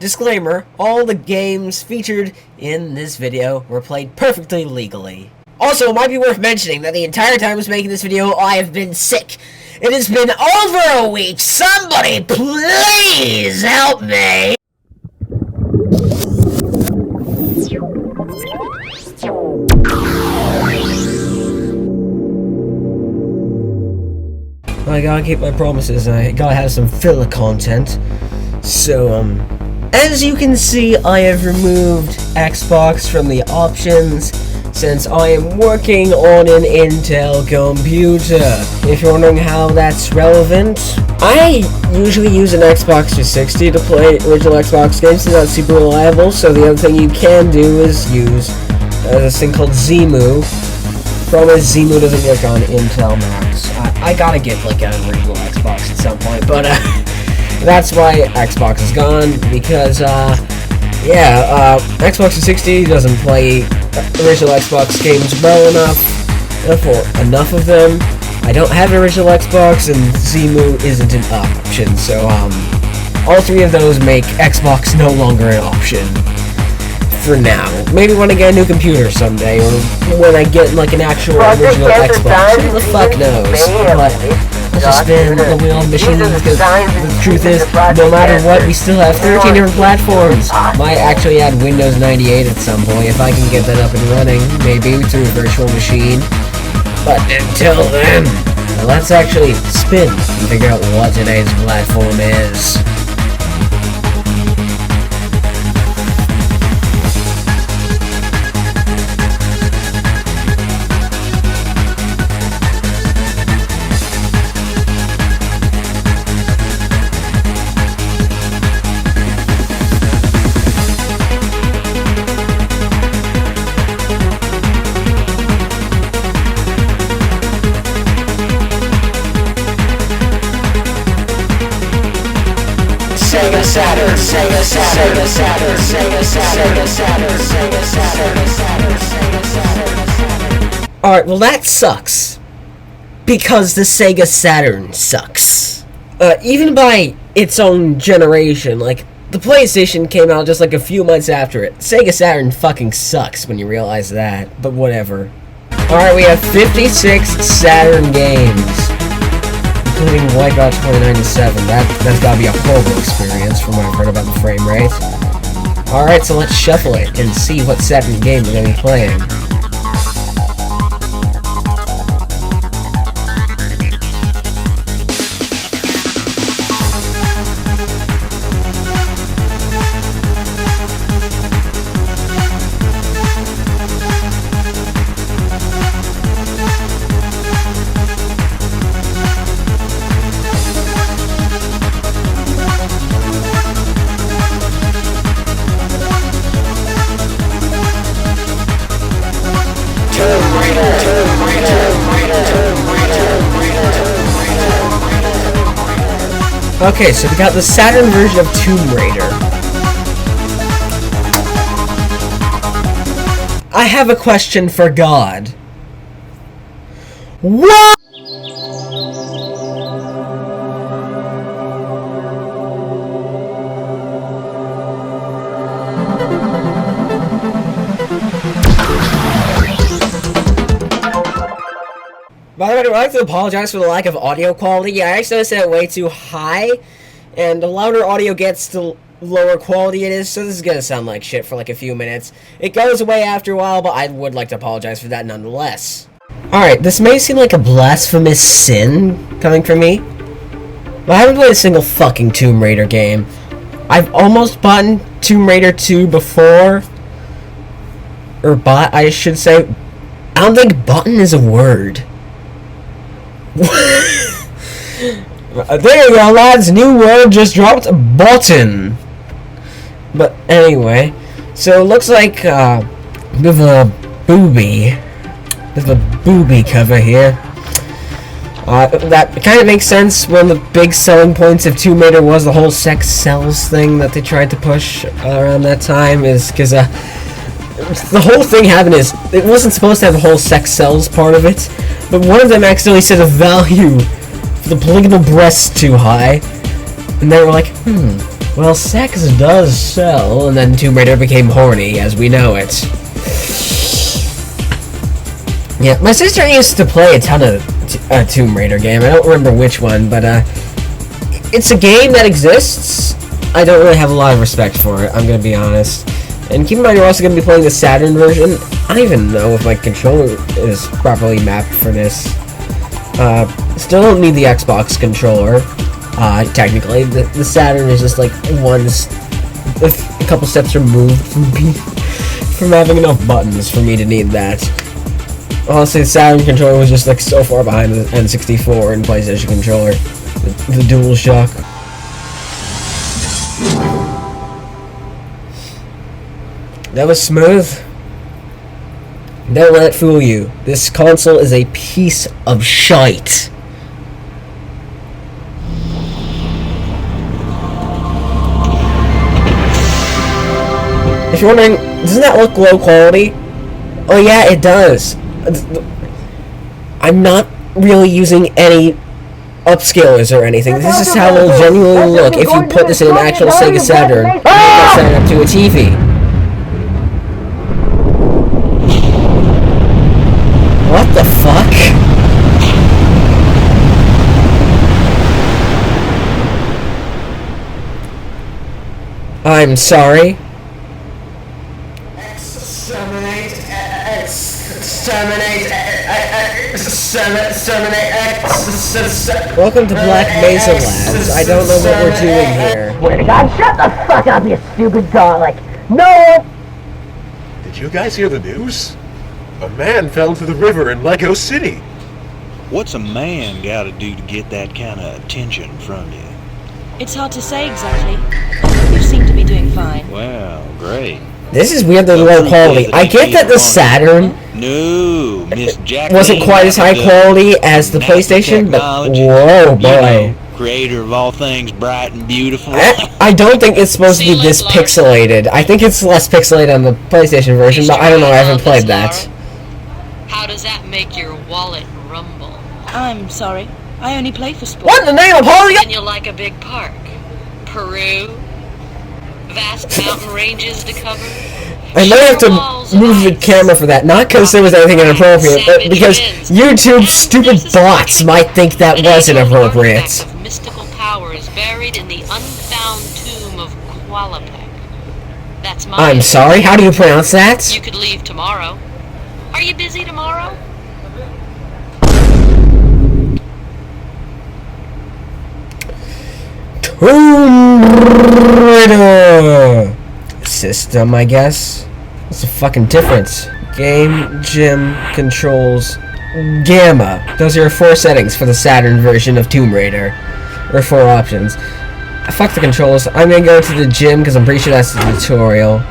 Disclaimer, all the games featured in this video were played perfectly legally. Also, it might be worth mentioning that the entire time I was making this video, I have been sick. It has been over a week. Somebody please help me! I gotta keep my promises, and I gotta have some filler content. So, as you can see, I have removed Xbox from the options since I am working on an Intel computer. If you're wondering how that's relevant, I usually use an Xbox 360 to play original Xbox games. It's not super reliable, so the other thing you can do is use this thing called Zemu. Problem is, Zemu doesn't work on Intel Macs. I gotta get like a original Xbox at some point, but that's why Xbox is gone, because Xbox 360 doesn't play original Xbox games well enough, for enough of them. I don't have an original Xbox, and Zemu isn't an option, so all three of those make Xbox no longer an option. For now. Maybe when I get a new computer someday, or when I get like an actual original Xbox. Who the fuck knows? But let's just spin the wheel of machines, because the truth is, no matter what, we still have 13 different platforms. Might actually add Windows 98 at some point, if I can get that up and running, maybe through a virtual machine. But until then, let's actually spin and figure out what today's platform is. Sega Saturn, Sega Saturn, Sega Saturn, Sega Saturn, Sega Saturn, Sega Saturn. Alright, well that sucks. Because the Sega Saturn sucks. Even by its own generation, like, the PlayStation came out just like a few months after it. Sega Saturn fucking sucks when you realize that, but whatever. Alright, we have 56 Saturn games, including White Dot 2097. That's gotta be a horrible experience from what I've heard about the frame rate. Alright, so let's shuffle it and see what Saturn game we're gonna be playing. Okay, so we got the Saturn version of Tomb Raider. I have a question for God. What? By the way, I'd like to apologize for the lack of audio quality. I actually set it way too high, and the louder audio gets, the lower quality it is, so this is gonna sound like shit for like a few minutes. It goes away after a while, but I would like to apologize for that nonetheless. Alright, this may seem like a blasphemous sin coming from me, but I haven't played a single fucking Tomb Raider game. I've almost bought Tomb Raider 2 before, or bought, I should say. I don't think button is a word. There you go, lads. New word just dropped. Button. But anyway, so it looks like a bit of a booby cover here. That kind of makes sense. One of the big selling points of Tomb Raider was the whole sex sells thing that they tried to push around that time, is because the whole thing happened is, it wasn't supposed to have the whole sex sells part of it, but one of them accidentally set a value for the polygonal breasts too high, and they were like, Well, sex does sell, and then Tomb Raider became horny, as we know it. Yeah, my sister used to play a ton of Tomb Raider game. I don't remember which one, but it's a game that exists. I don't really have a lot of respect for it, I'm gonna be honest. And keep in mind, you're also gonna be playing the Saturn version. I don't even know if my controller is properly mapped for this. Still don't need the Xbox controller. Technically, the Saturn is just like a couple steps removed from having enough buttons for me to need that. Honestly, the Saturn controller was just like so far behind the N64 and PlayStation controller. The DualShock. That was smooth. Don't let it fool you. This console is a piece of shite. If you're wondering, doesn't that look low quality? Oh yeah, it does. I'm not really using any upscalers or anything. This is how it'll genuinely look if you put this in an actual Sega Saturn and set it up to a TV. What the fuck? I'm sorry. Welcome to Black Mesa Labs. I don't know what we're doing here. Swear to God, shut the fuck up, you stupid garlic. No! Did you guys hear the news? A man fell into the river in Lego City. What's a man gotta do to get that kind of attention from you? It's hard to say exactly. You seem to be doing fine. Well, great. This is weirdly low quality. I get that the Saturn No, Miss Jackie wasn't quite as high quality as the PlayStation, but whoa, boy. Creator of all things bright and beautiful. I don't think it's supposed to be this pixelated. I think it's less pixelated on the PlayStation version, but I don't know, I haven't played that. How does that make your wallet rumble? I'm sorry. I only play for sport. What in the name of holy... And you like a big park? Peru? Vast mountain ranges to cover? I may have to move the camera for that, not because there was anything inappropriate, but because YouTube's stupid bots might think that was inappropriate. Mystical power is buried in the unfound tomb of Qualapec. That's my... I'm sorry, how do you pronounce that? You could leave tomorrow. Are you busy tomorrow? Tomb Raider system, I guess. What's the fucking difference? Game, gym, controls, gamma. Those are your 4 settings for the Saturn version of Tomb Raider. Or 4 options. Fuck the controls. I'm gonna go to the gym because I'm pretty sure that's the tutorial.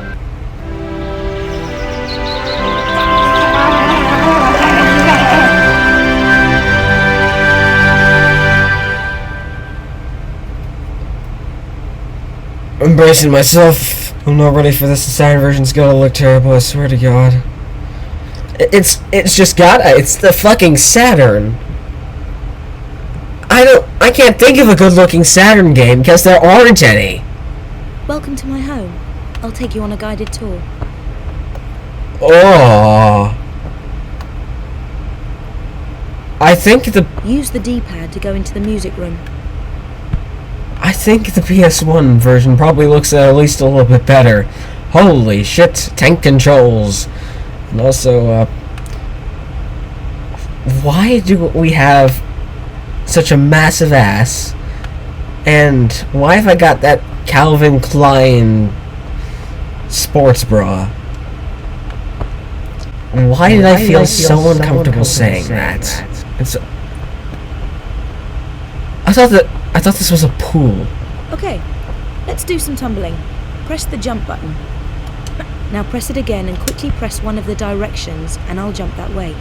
I'm bracing myself. I'm not ready for this. The Saturn version's gonna look terrible, I swear to God. It's just gotta. It's the fucking Saturn. I can't think of a good-looking Saturn game because there aren't any. Welcome to my home. I'll take you on a guided tour. Oh. I think Use the D-pad to go into the music room. I think the PS1 version probably looks at least a little bit better. Holy shit, tank controls. And also, why do we have such a massive ass? And why have I got that Calvin Klein sports bra? Why did I feel so uncomfortable saying that? It's, I thought this was a pool. Okay, let's do some tumbling. Press the jump button. Now press it again and quickly press one of the directions and I'll jump that way.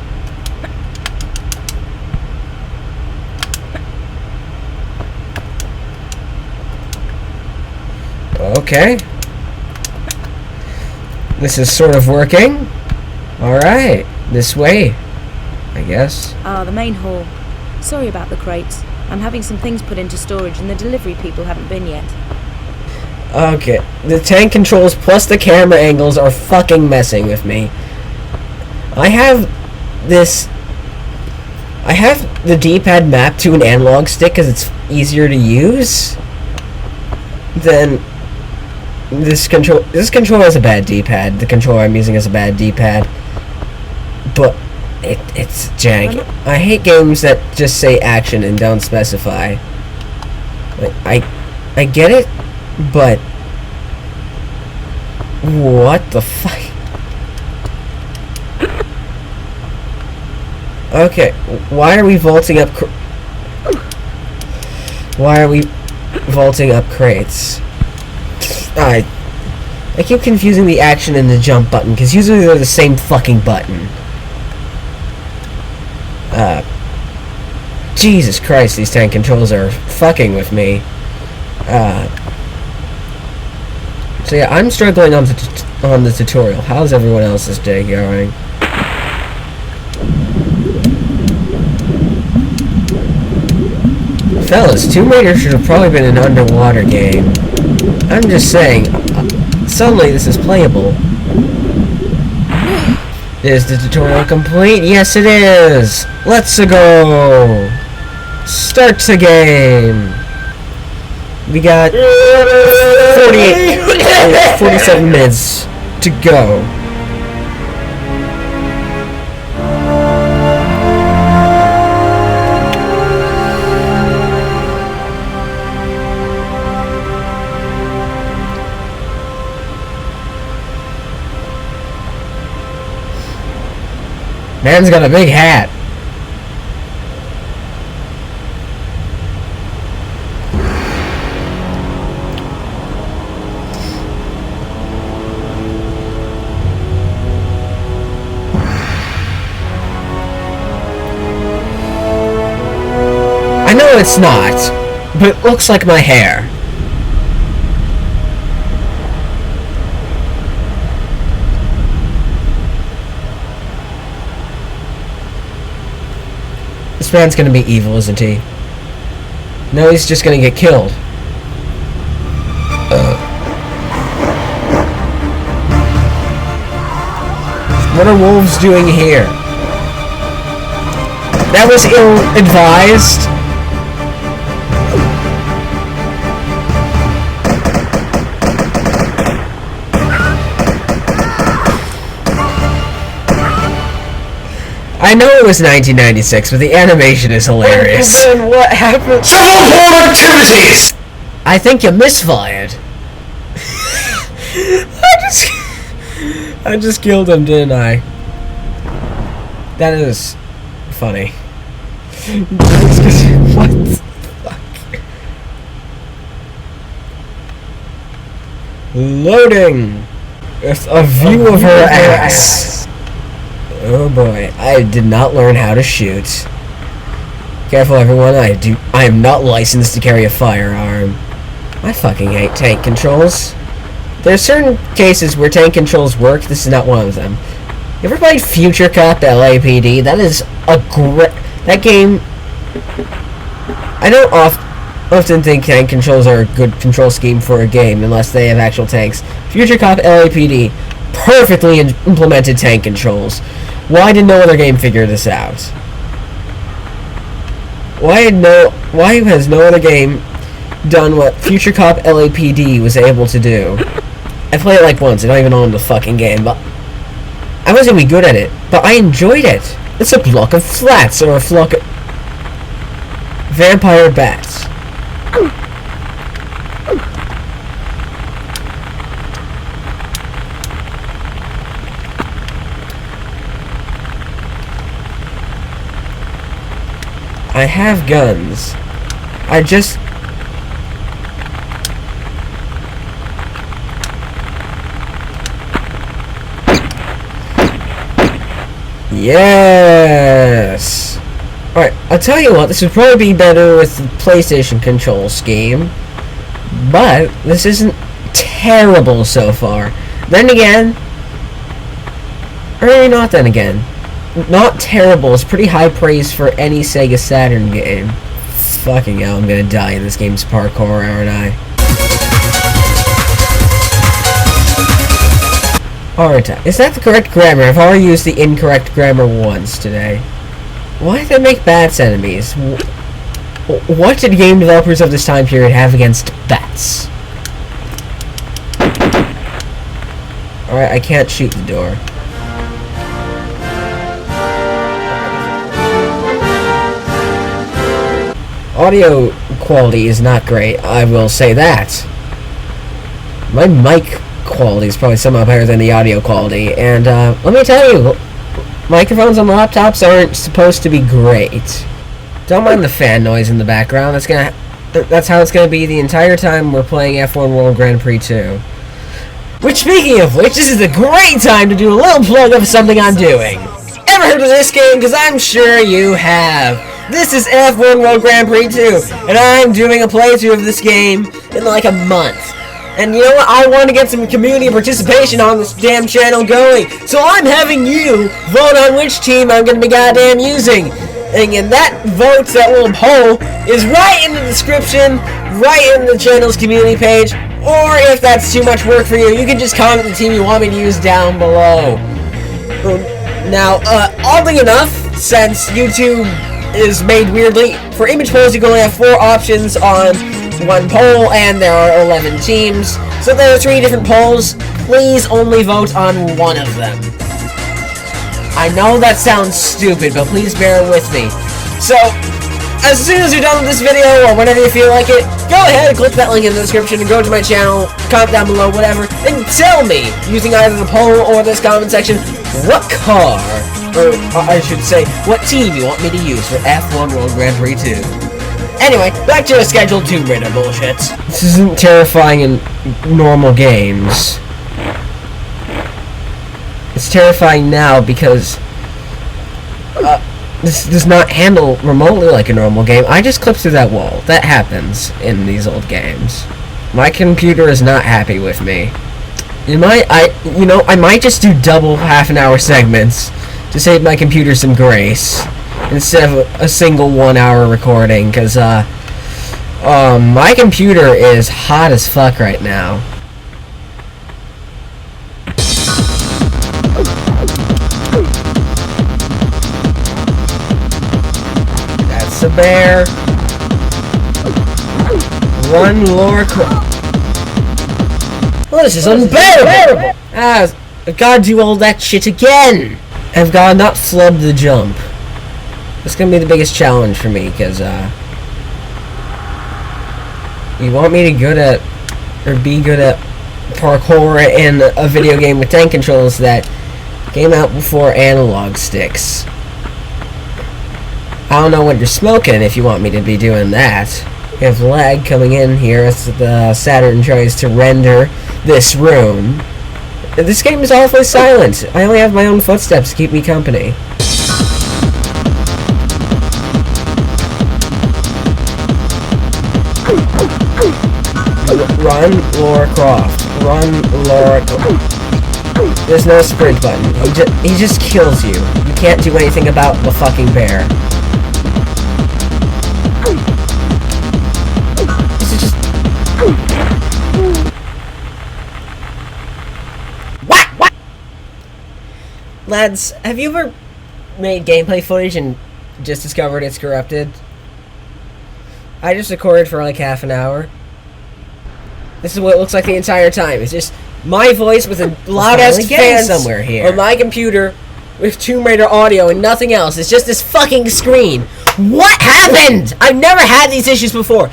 Okay. This is sort of working. Alright, this way, I guess. Ah, the main hall. Sorry about the crates. I'm having some things put into storage and the delivery people haven't been yet. Okay, the tank controls plus the camera angles are fucking messing with me. I have the D-pad mapped to an analog stick because it's easier to use. Then this controller has a bad D-pad. The controller I'm using is a bad D-pad, but it's jank. I hate games that just say action and don't specify. Like, I get it, but what the fuck? Okay, why are we vaulting up? Why are we vaulting up crates? I keep confusing the action and the jump button because usually they're the same fucking button. Jesus Christ, these tank controls are fucking with me. So yeah, I'm struggling on the tutorial. How's everyone else's day going? Fellas, Tomb Raider should have probably been an underwater game. I'm just saying, suddenly this is playable. Is the tutorial complete? Yes, it is! Let's go! Start the game! We got 47 minutes to go. Man's got a big hat. I know it's not, but it looks like my hair. This man's gonna be evil, isn't he? No, he's just gonna get killed. What are wolves doing here? That was ill-advised. I know it was 1996, but the animation is hilarious. And what happened? Several activities! I think you misfired. I just killed him, didn't I? That is funny. What the fuck? Loading! With a view of her ass. Oh boy, I did not learn how to shoot. Careful everyone, I am not licensed to carry a firearm. I fucking hate tank controls. There are certain cases where tank controls work, this is not one of them. You ever played Future Cop LAPD? That is a great... That game... I don't often think tank controls are a good control scheme for a game unless they have actual tanks. Future Cop LAPD perfectly implemented tank controls. Why did no other game figure this out? Why has no other game done what Future Cop LAPD was able to do? I played it like once, I don't even own the fucking game, but I wasn't even good at it, but I enjoyed it. It's a block of flats, or a flock of vampire bats. I have guns. I just... Yes! Alright, I'll tell you what, this would probably be better with the PlayStation control scheme. But, this isn't terrible so far. Then again... Or maybe not then again. Not terrible is pretty high praise for any Sega Saturn game. Fucking hell, I'm gonna die in this game's parkour, aren't I? Aren't I? Is that the correct grammar? I've already used the incorrect grammar once today. Why did they make bats enemies? What did game developers of this time period have against bats? Alright, I can't shoot the door. Audio quality is not great, I will say that. My mic quality is probably somehow better than the audio quality, and let me tell you, microphones on laptops aren't supposed to be great. Don't mind the fan noise in the background. That's how it's gonna be the entire time we're playing F1 World Grand Prix 2. Which, speaking of which, this is a great time to do a little plug of something I'm doing. Ever heard of this game? Because I'm sure you have. This is F1 World Grand Prix 2, and I'm doing a playthrough of this game in like a month. And you know what? I want to get some community participation on this damn channel going. So I'm having you vote on which team I'm going to be goddamn using. And that vote, that little poll, is right in the description, right in the channel's community page. Or if that's too much work for you, you can just comment the team you want me to use down below. Now, oddly enough, since YouTube is made weirdly, for image polls you can only have 4 options on one poll, and there are 11 teams. So there are 3 different polls. Please only vote on one of them. I know that sounds stupid, but please bear with me. So, as soon as you're done with this video, or whenever you feel like it, go ahead and click that link in the description and go to my channel, comment down below, whatever, and tell me, using either the poll or this comment section, what car, or I should say, what team you want me to use for F1 World Grand Prix 2. Anyway, back to the scheduled Tomb Raider bullshit. This isn't terrifying in normal games. It's terrifying now because this does not handle remotely like a normal game. I just clipped through that wall. That happens in these old games. My computer is not happy with me. I might just do double half-an-hour segments to save my computer some grace instead of a single 1-hour recording, because my computer is hot as fuck right now. That's a bear. Run, Laura. Well, this is unbearable. I've got to do all that shit again. I've got to not flub the jump. It's gonna be the biggest challenge for me, because you want me to be good at parkour in a video game with tank controls that came out before analog sticks. I don't know what you're smoking if you want me to be doing that. We have lag coming in here as the Saturn tries to render this room. This game is awfully silent. I only have my own footsteps to keep me company. Run, Laura Croft. Run, Laura Croft. There's no sprint button. He just kills you. You can't do anything about the fucking bear. This is just... What? Lads, have you ever made gameplay footage and just discovered it's corrupted? I just recorded for like half an hour. This is what it looks like the entire time. It's just my voice with a loud-ass fan somewhere here on my computer with Tomb Raider audio and nothing else. It's just this fucking screen. What happened? I've never had these issues before.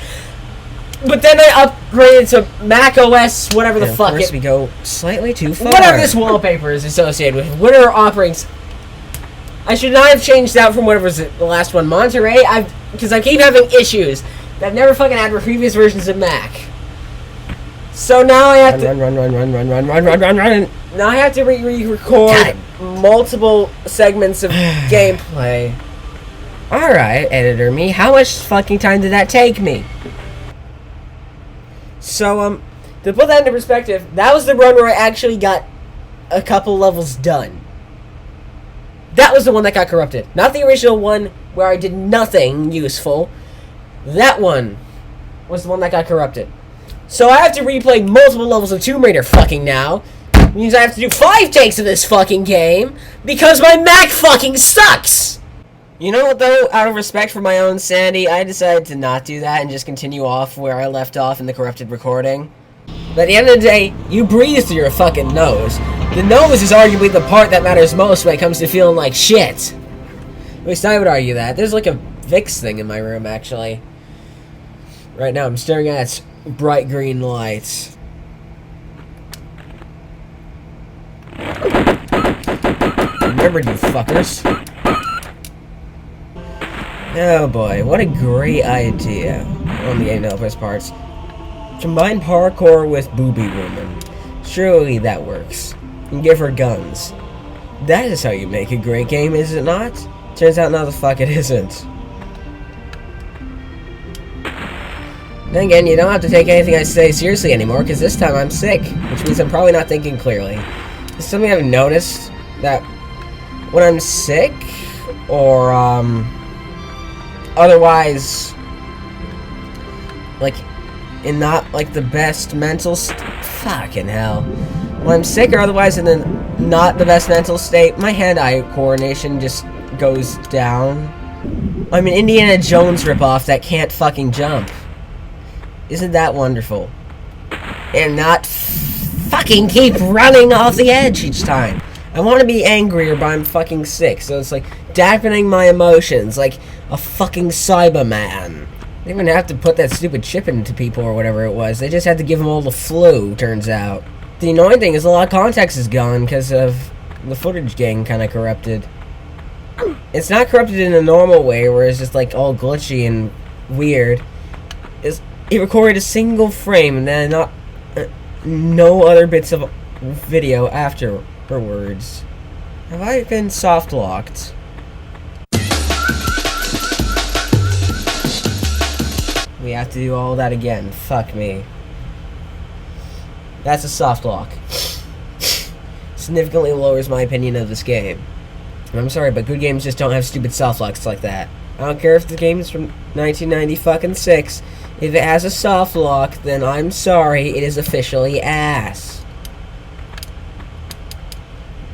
But then I upgraded to Mac OS, whatever the fuck. Of course, we go slightly too far. Whatever this wallpaper is associated with. Whatever operating. I should not have changed out from whatever was the last one, Monterey. Because I keep having issues that I've never fucking had with previous versions of Mac. So now I have to run. Now I have to re-record multiple segments of gameplay. Alright, editor me, how much fucking time did that take me? So, to put that into perspective, that was the run where I actually got a couple levels done. That was the one that got corrupted. Not the original one where I did nothing useful. That one was the one that got corrupted. So I have to replay multiple levels of Tomb Raider fucking now, means I have to do 5 takes of this fucking game because my Mac fucking sucks! You know what, though? Out of respect for my own sanity, I decided to not do that and just continue off where I left off in the corrupted recording. But at the end of the day, you breathe through your fucking nose. The nose is arguably the part that matters most when it comes to feeling like shit. At least I would argue that. There's like a Vicks thing in my room, actually. Right now, I'm staring at its bright green lights. Remembered, you fuckers. Oh boy, what a great idea on the game developer's parts. Combine parkour with booby woman. Surely that works. And give her guns. That is how you make a great game, is it not? Turns out, no, the fuck it isn't. Then again, you don't have to take anything I say seriously anymore, because this time I'm sick, which means I'm probably not thinking clearly. It's something I've noticed that when I'm sick, or, otherwise, like, in not, like, the best mental fucking hell. When I'm sick or otherwise in the not the best mental state, my hand-eye coordination just goes down. I'm an Indiana Jones ripoff that can't fucking jump. Isn't that wonderful? And not fucking keep running off the edge each time. I want to be angrier, but I'm fucking sick, so it's like dampening my emotions like a fucking Cyberman. They didn't even have to put that stupid chip into people or whatever it was. They just had to give them all the flu, turns out. The annoying thing is a lot of context is gone because of the footage getting kind of corrupted. It's not corrupted in a normal way where it's just like all glitchy and weird. It recorded a single frame and then not no other bits of video afterwards. Have I been soft locked? We have to do all that again. Fuck me. That's a soft lock. Significantly lowers my opinion of this game. I'm sorry, but good games just don't have stupid soft locks like that. I don't care if the game is from 1996. If it has a soft lock, then I'm sorry, it is officially ass.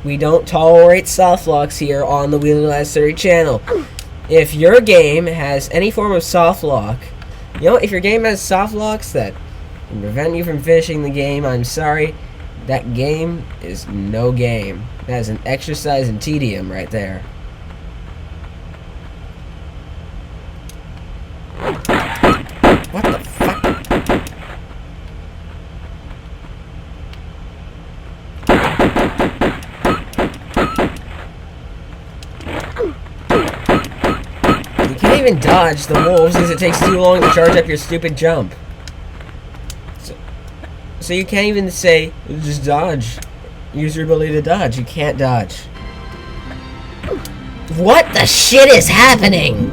We don't tolerate soft locks here on the Wheeler 30 channel. If your game has any form of soft lock, you know, if your game has soft locks that can prevent you from finishing the game, I'm sorry, that game is no game. That is an exercise in tedium right there. What the fuck? You can't even dodge the wolves because it takes too long to charge up your stupid jump. So you can't even say, just dodge. Use your ability to dodge. You can't dodge. What the shit is happening?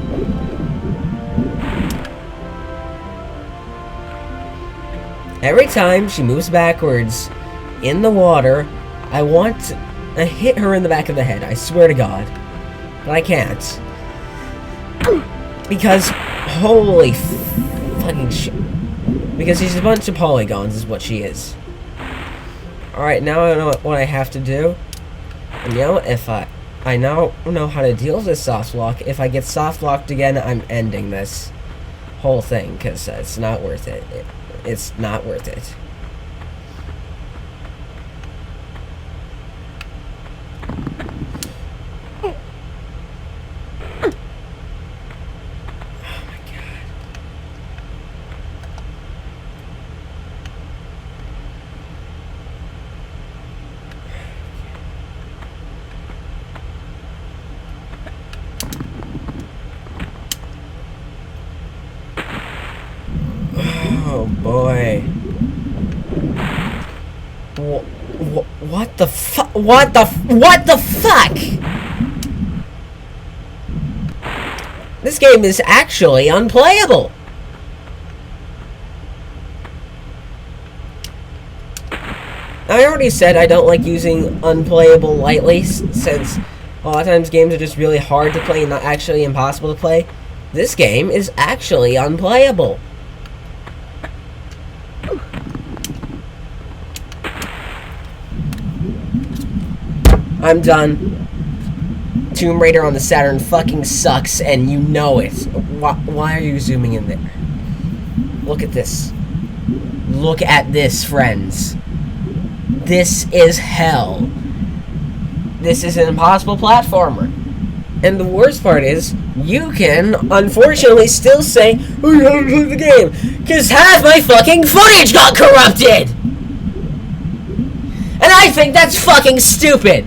Every time she moves backwards in the water, I want to hit her in the back of the head. I swear to God. But I can't. Because, holy fucking shit. Because she's a bunch of polygons is what she is. Alright, now I know what I have to do. And you know, if I now know how to deal with this soft lock. If I get soft locked again, I'm ending this whole thing. Because it's not worth it. It's not worth it. Oh boy. What the fuck? What the fuck? This game is actually unplayable. I already said I don't like using unplayable lightly, since a lot of times games are just really hard to play and not actually impossible to play. This game is actually unplayable. I'm done. Tomb Raider on the Saturn fucking sucks, and you know it. Why are you zooming in there? Look at this. Look at this, friends. This is hell. This is an impossible platformer. And the worst part is, you can, unfortunately, still say, oh, you haven't played the game, because half my fucking footage got corrupted! And I think that's fucking stupid!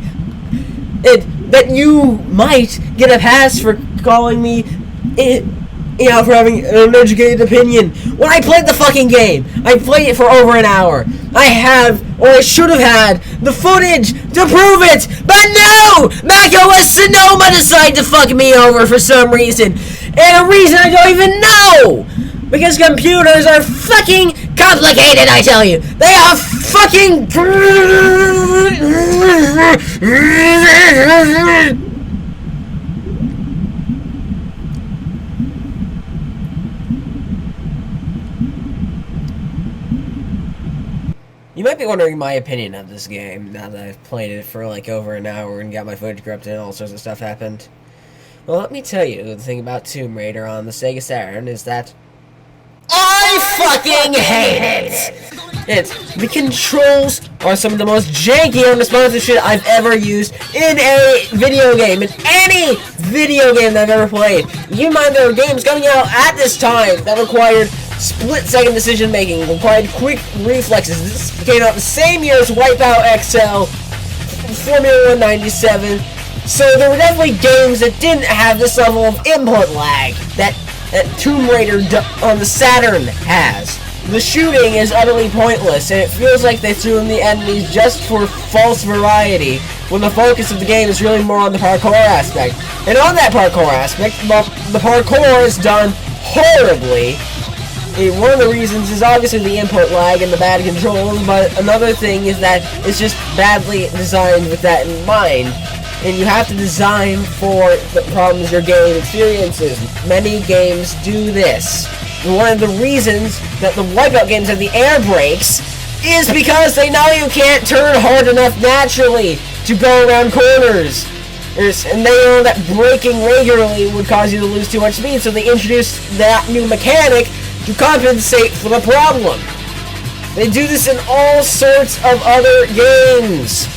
That you might get a pass for calling me, for having an uneducated opinion. When I played the fucking game, I played it for over an hour. I have, or I should have had, the footage to prove it! But no! macOS Sonoma decided to fuck me over for some reason. And a reason I don't even know! Because computers are fucking complicated, I tell you! They are fucking... You might be wondering my opinion of this game, now that I've played it for like over an hour and got my footage corrupted and all sorts of stuff happened. Well, let me tell you, the thing about Tomb Raider on the Sega Saturn is that I fucking hate it! The controls are some of the most janky, unresponsive shit I've ever used in a video game, in any video game that I've ever played. You mind there were games coming out at this time that required split-second decision-making, required quick reflexes. This came out the same year as Wipeout XL, Formula 1 97, so there were definitely games that didn't have this level of input lag that Tomb Raider on the Saturn has. The shooting is utterly pointless, and it feels like they threw in the enemies just for false variety, when the focus of the game is really more on the parkour aspect. And on that parkour aspect, the parkour is done horribly. One of the reasons is obviously the input lag and the bad controls, but another thing is that it's just badly designed with that in mind. And you have to design for the problems your game experiences. Many games do this. And one of the reasons that the Wipeout games have the air brakes is because they know you can't turn hard enough naturally to go around corners. And they know that braking regularly would cause you to lose too much speed, so they introduced that new mechanic to compensate for the problem. They do this in all sorts of other games.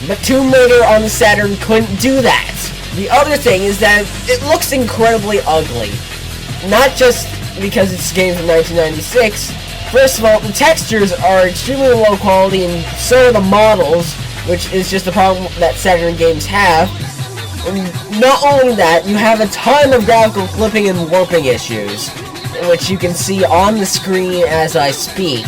But Tomb Raider on the Saturn couldn't do that. The other thing is that it looks incredibly ugly. Not just because it's a game from 1996. First of all, the textures are extremely low quality, and so are the models, which is just a problem that Saturn games have. And not only that, you have a ton of graphical clipping and warping issues, which you can see on the screen as I speak.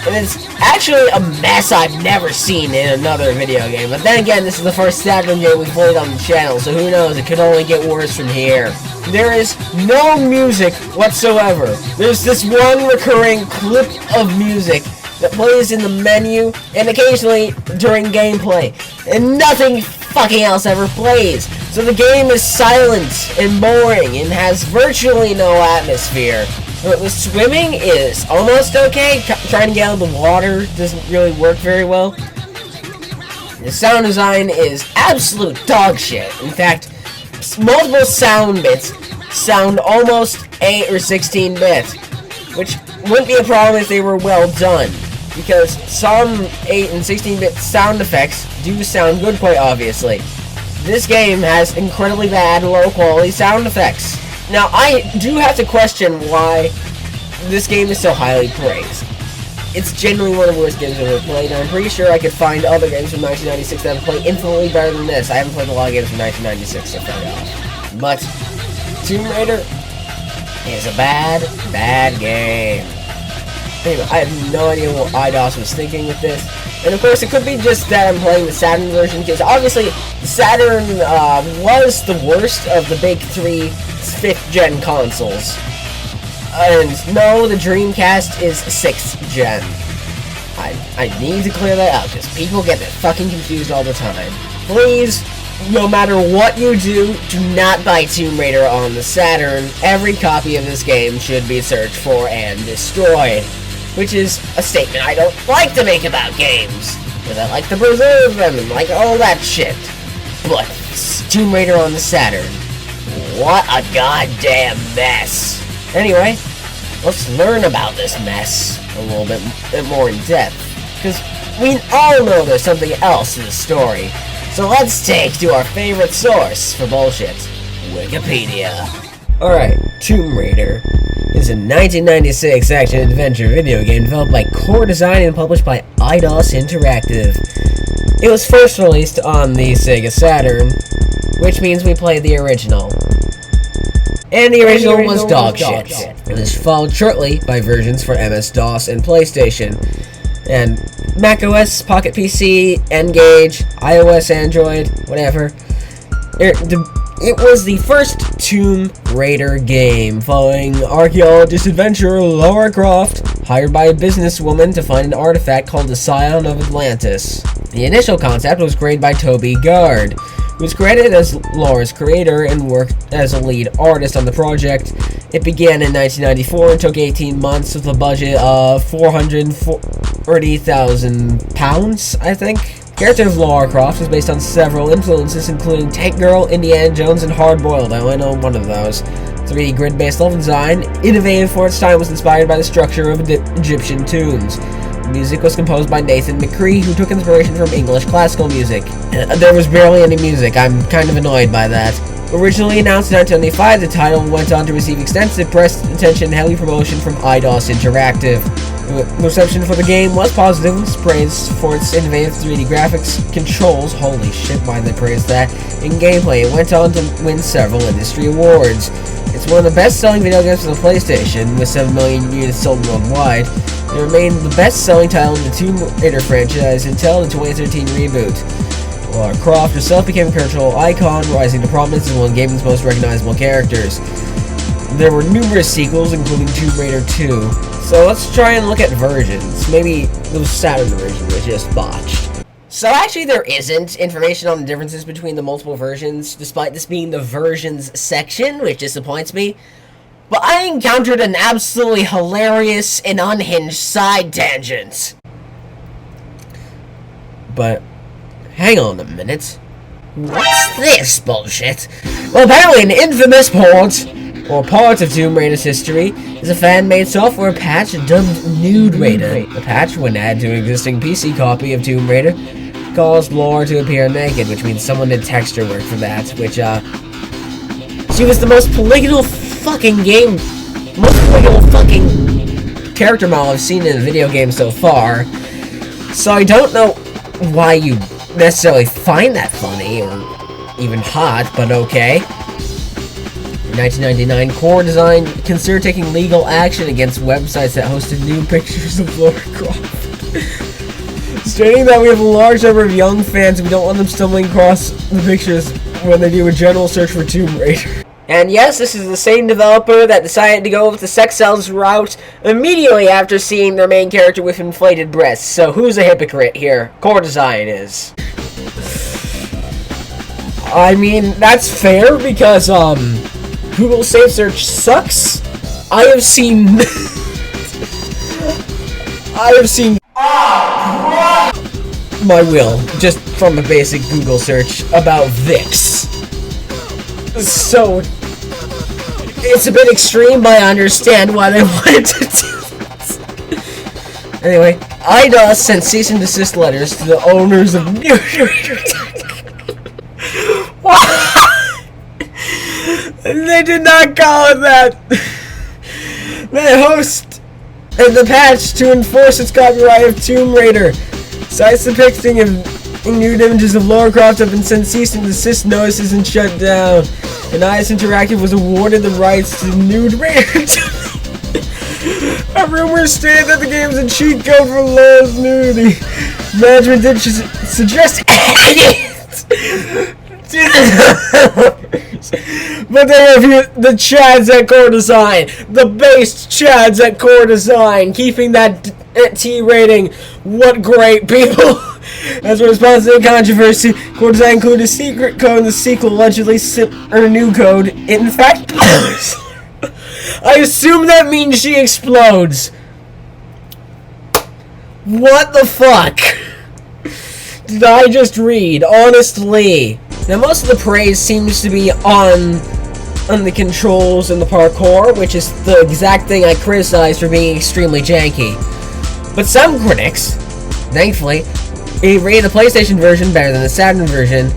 And it's actually a mess I've never seen in another video game. But then again, this is the first Saturn game we played on the channel, so who knows, it could only get worse from here. There is no music whatsoever. There's this one recurring clip of music that plays in the menu and occasionally during gameplay. And nothing fucking else ever plays. So the game is silent and boring and has virtually no atmosphere. The swimming is almost okay. Trying to get out of the water doesn't really work very well. The sound design is absolute dog shit. In fact, multiple sound bits sound almost 8 or 16-bit, which wouldn't be a problem if they were well done, because some 8 and 16-bit sound effects do sound good, quite obviously. This game has incredibly bad, low-quality sound effects. Now, I do have to question why this game is so highly praised. It's genuinely one of the worst games I've ever played, and I'm pretty sure I could find other games from 1996 that have played infinitely better than this. I haven't played a lot of games from 1996 so far off. But Tomb Raider is a bad, bad game. Anyway, I have no idea what IDOS was thinking with this. And of course, it could be just that I'm playing the Saturn version, because obviously, the Saturn was the worst of the big three 5th-gen consoles. And no, the Dreamcast is 6th gen. I need to clear that out, because people get that fucking confused all the time. Please, no matter what you do not buy Tomb Raider on the Saturn. Every copy of this game should be searched for and destroyed. Which is a statement I don't like to make about games. because I like to preserve them and like all that shit. But Tomb Raider on the Saturn, what a goddamn mess. Anyway, let's learn about this mess a little bit more in depth, because we all know there's something else in the story. So let's take to our favorite source for bullshit, Wikipedia. Alright, Tomb Raider is a 1996 action-adventure video game developed by Core Design and published by Eidos Interactive. It was first released on the Sega Saturn, which means we played the original. And the original was dog shit. It was followed shortly by versions for MS-DOS and PlayStation, and macOS, Pocket PC, N-Gage, iOS, Android, whatever. It was the first Tomb Raider game, following archaeologist adventurer Lara Croft, hired by a businesswoman to find an artifact called the Scion of Atlantis. The initial concept was created by Toby Gard, who was credited as Lara's creator and worked as a lead artist on the project. It began in 1994 and took 18 months with a budget of £430,000, I think. The character of Lara Croft is based on several influences, including Tank Girl, Indiana Jones, and Hard Boiled. I only know one of those. 3D grid-based level design, innovative for its time, was inspired by the structure of Egyptian tombs. The music was composed by Nathan McCree, who took inspiration from English classical music. There was barely any music. I'm kind of annoyed by that. Originally announced in 1995, the title went on to receive extensive press attention and heavy promotion from Eidos Interactive. The reception for the game was positive, with praise for its innovative 3D graphics, controls, holy shit, why did they praise that, and gameplay. It went on to win several industry awards. It's one of the best-selling video games for the PlayStation, with 7 million units sold worldwide. It remained the best-selling title in the Tomb Raider franchise until the 2013 reboot. Lara Croft herself became a cultural icon, rising to prominence as one of gaming's most recognizable characters. There were numerous sequels, including Tomb Raider 2. So let's try and look at versions. Maybe the Saturn version was just botched. So actually there isn't information on the differences between the multiple versions, despite this being the versions section, which disappoints me. But I encountered an absolutely hilarious and unhinged side tangent. But hang on a minute. What's this bullshit? Well, apparently an infamous port, or part of Tomb Raider's history, is a fan-made software patch dubbed Nude Raider. The patch, when added to an existing PC copy of Tomb Raider, caused Lara to appear naked, which means someone did texture work for that, which, she was the most polygonal fucking character model I've seen in a video game so far. So I don't know why you necessarily find that funny, or even hot, but okay. In 1999, Core Design considered taking legal action against websites that hosted nude pictures of Lara Croft, stating that we have a large number of young fans and we don't want them stumbling across the pictures when they do a general search for Tomb Raider. And yes, this is the same developer that decided to go with the sex sells route immediately after seeing their main character with inflated breasts. So who's a hypocrite here? Core Design is. I mean, that's fair because, Google Safe Search sucks. I have seen my will, just from a basic Google search, about this. So, it's a bit extreme, but I understand why they wanted to do this. Anyway, Eidos sent cease and desist letters to the owners of Nude Raider. They did not call it that. The host and the patch to enforce its copyright of Tomb Raider. Sites depicting nude images of Lara Croft have been sent cease and desist notices and shut down. And Eidos Interactive was awarded the rights to Nude Raider. A rumor stated that the game is a cheat code for Lara's nudity. Management did suggest but they reviewed the Chads at Core Design, the based Chads at Core Design, keeping that T rating. What great people! As a response to the controversy, Core Design included a secret code in the sequel, allegedly or new code. In fact, I assume that means she explodes. What the fuck? did I just read? Honestly. Now, most of the praise seems to be on the controls and the parkour, which is the exact thing I criticized for being extremely janky. But some critics, thankfully, rated the PlayStation version better than the Saturn version,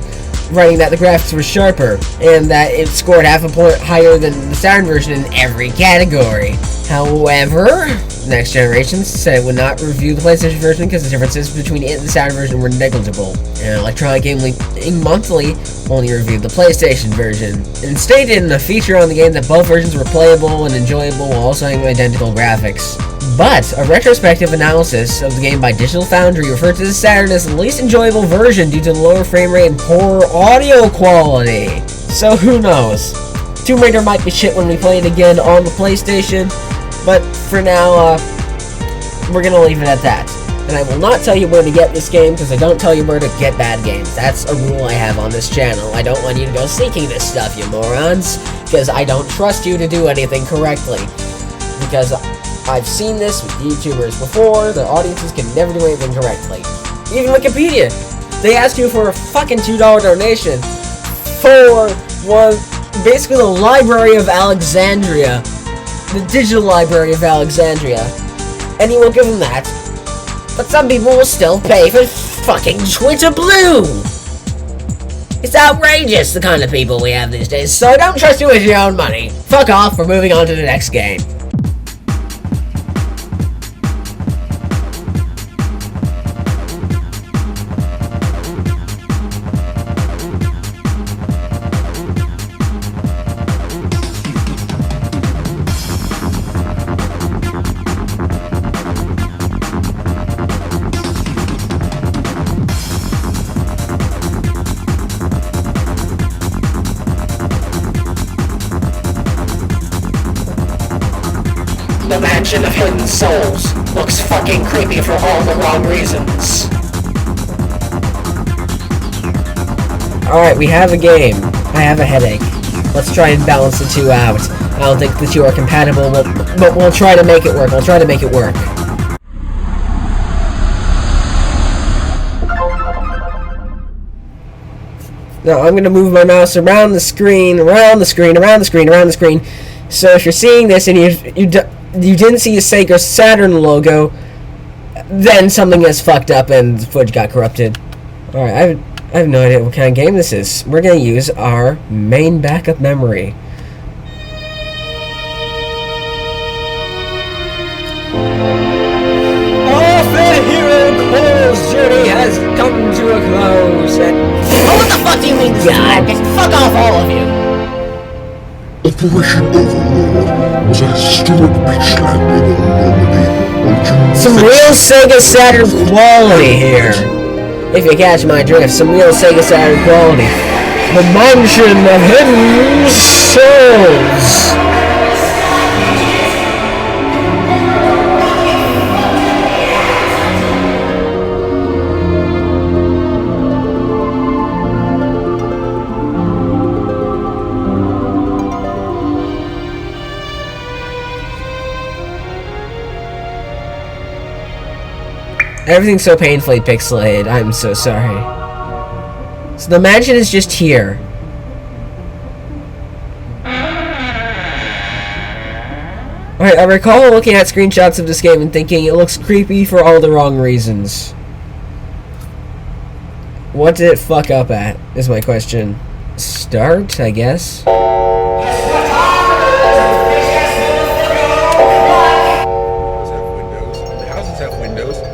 writing that the graphics were sharper, and that it scored half a point higher than the Saturn version in every category. However, Next Generation said it would not review the PlayStation version because the differences between it and the Saturn version were negligible. And Electronic Gaming Monthly only reviewed the PlayStation version, and stated in a feature on the game that both versions were playable and enjoyable while also having identical graphics. But a retrospective analysis of the game by Digital Foundry referred to the Saturn as the least enjoyable version due to the lower frame rate and poorer audio quality. So who knows? Tomb Raider might be shit when we play it again on the PlayStation, but for now, we're gonna leave it at that. And I will not tell you where to get this game, because I don't tell you where to get bad games. That's a rule I have on this channel. I don't want you to go seeking this stuff, you morons, because I don't trust you to do anything correctly. Because I've seen this with YouTubers before, their audiences can never do anything correctly. Even Wikipedia, they ask you for a fucking $2 donation for basically the Library of Alexandria, the Digital Library of Alexandria, and you will give them that. But some people will still pay for fucking Twitter Blue! It's outrageous, the kind of people we have these days, so don't trust you with your own money. Fuck off, we're moving on to the next game. The Mansion of Hidden Souls looks fucking creepy for all the wrong reasons. Alright, we have a game. I have a headache. Let's try and balance the two out. I don't think the two are compatible, but we'll try to make it work. I'll try to make it work. Now, I'm gonna move my mouse around the screen, around the screen, around the screen, around the screen. So if you're seeing this and you didn't see a Sega Saturn logo, then something has fucked up and the footage got corrupted. Alright, I have no idea what kind of game this is. We're gonna use our main backup memory. Our fair hero Cole's journey has come to a close, and... Oh, what the fuck do you mean, God? Just fuck off, all of you! Operation Overlord was a historic beach landing in Normandy on June Some real Sega Saturn quality here. If you catch my drift, some real Sega Saturn quality. The Mansion of Hidden Souls. Everything's so painfully pixelated. I'm so sorry. So the mansion is just here. Alright, I recall looking at screenshots of this game and thinking it looks creepy for all the wrong reasons. What did it fuck up at, is my question. Start, I guess?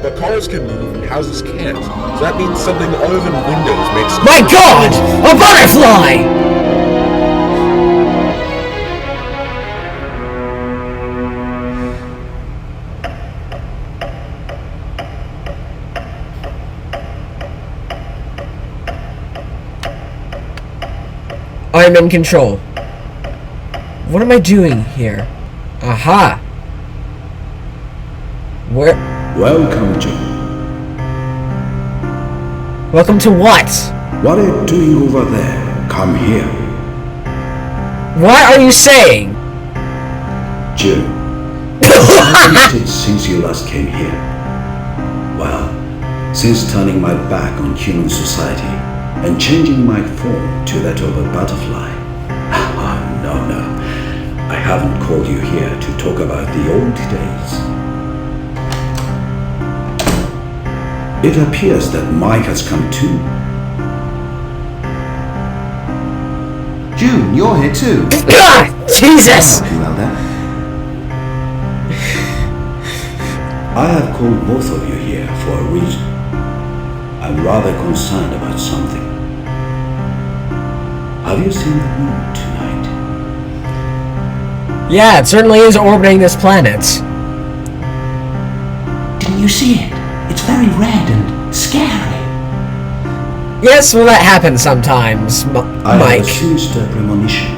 But cars can move and houses can't. So that means something other than windows makes... My God! A butterfly! I'm in control. What am I doing here? Aha! Where? Welcome, Jim. Welcome to what? What are you doing over there? Come here. What are you saying? Jim, what have you did since you last came here? Well, Since turning my back on human society and changing my form to that of a butterfly. Oh, no. I haven't called you here to talk about the old days. It appears that Mike has come too. June, you're here too. Jesus! Well then. I have called both of you here for a reason. I'm rather concerned about something. Have you seen the moon tonight? Yeah, it certainly is orbiting this planet. Didn't you see it? It's very red and scary. Yes, well that happens sometimes, I have a Mike. sinister premonition.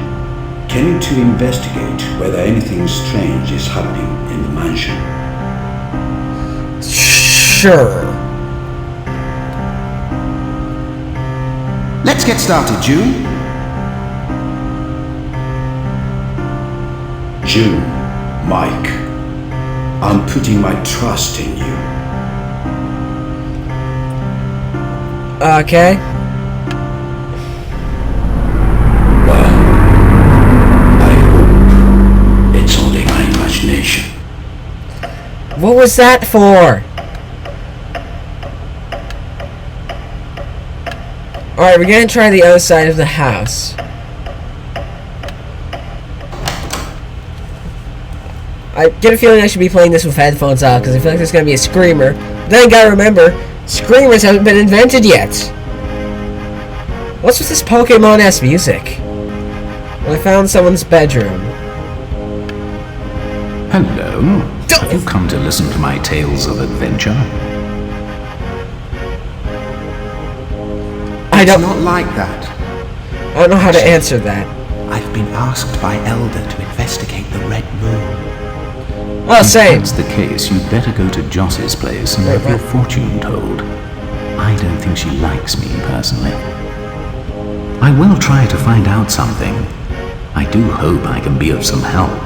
Can you two investigate whether anything strange is happening in the mansion? Sure. Let's get started, June. June, Mike, I'm putting my trust in you. Okay. Well, I hope it's only my imagination. What was that for? Alright, we're gonna try the other side of the house. I get a feeling I should be playing this with headphones out because I feel like there's gonna be a screamer. Then I gotta remember, screamers haven't been invented yet. What's with this Pokemon-esque music? Well, I found someone's bedroom. Hello. Have you come to listen to my tales of adventure? It's not like that. I don't know how to answer that. I've been asked by Elder to investigate the Red Moon. Oh, same. If that's the case, you'd better go to Joss's place and have your fortune told. I don't think she likes me personally. I will try to find out something. I do hope I can be of some help.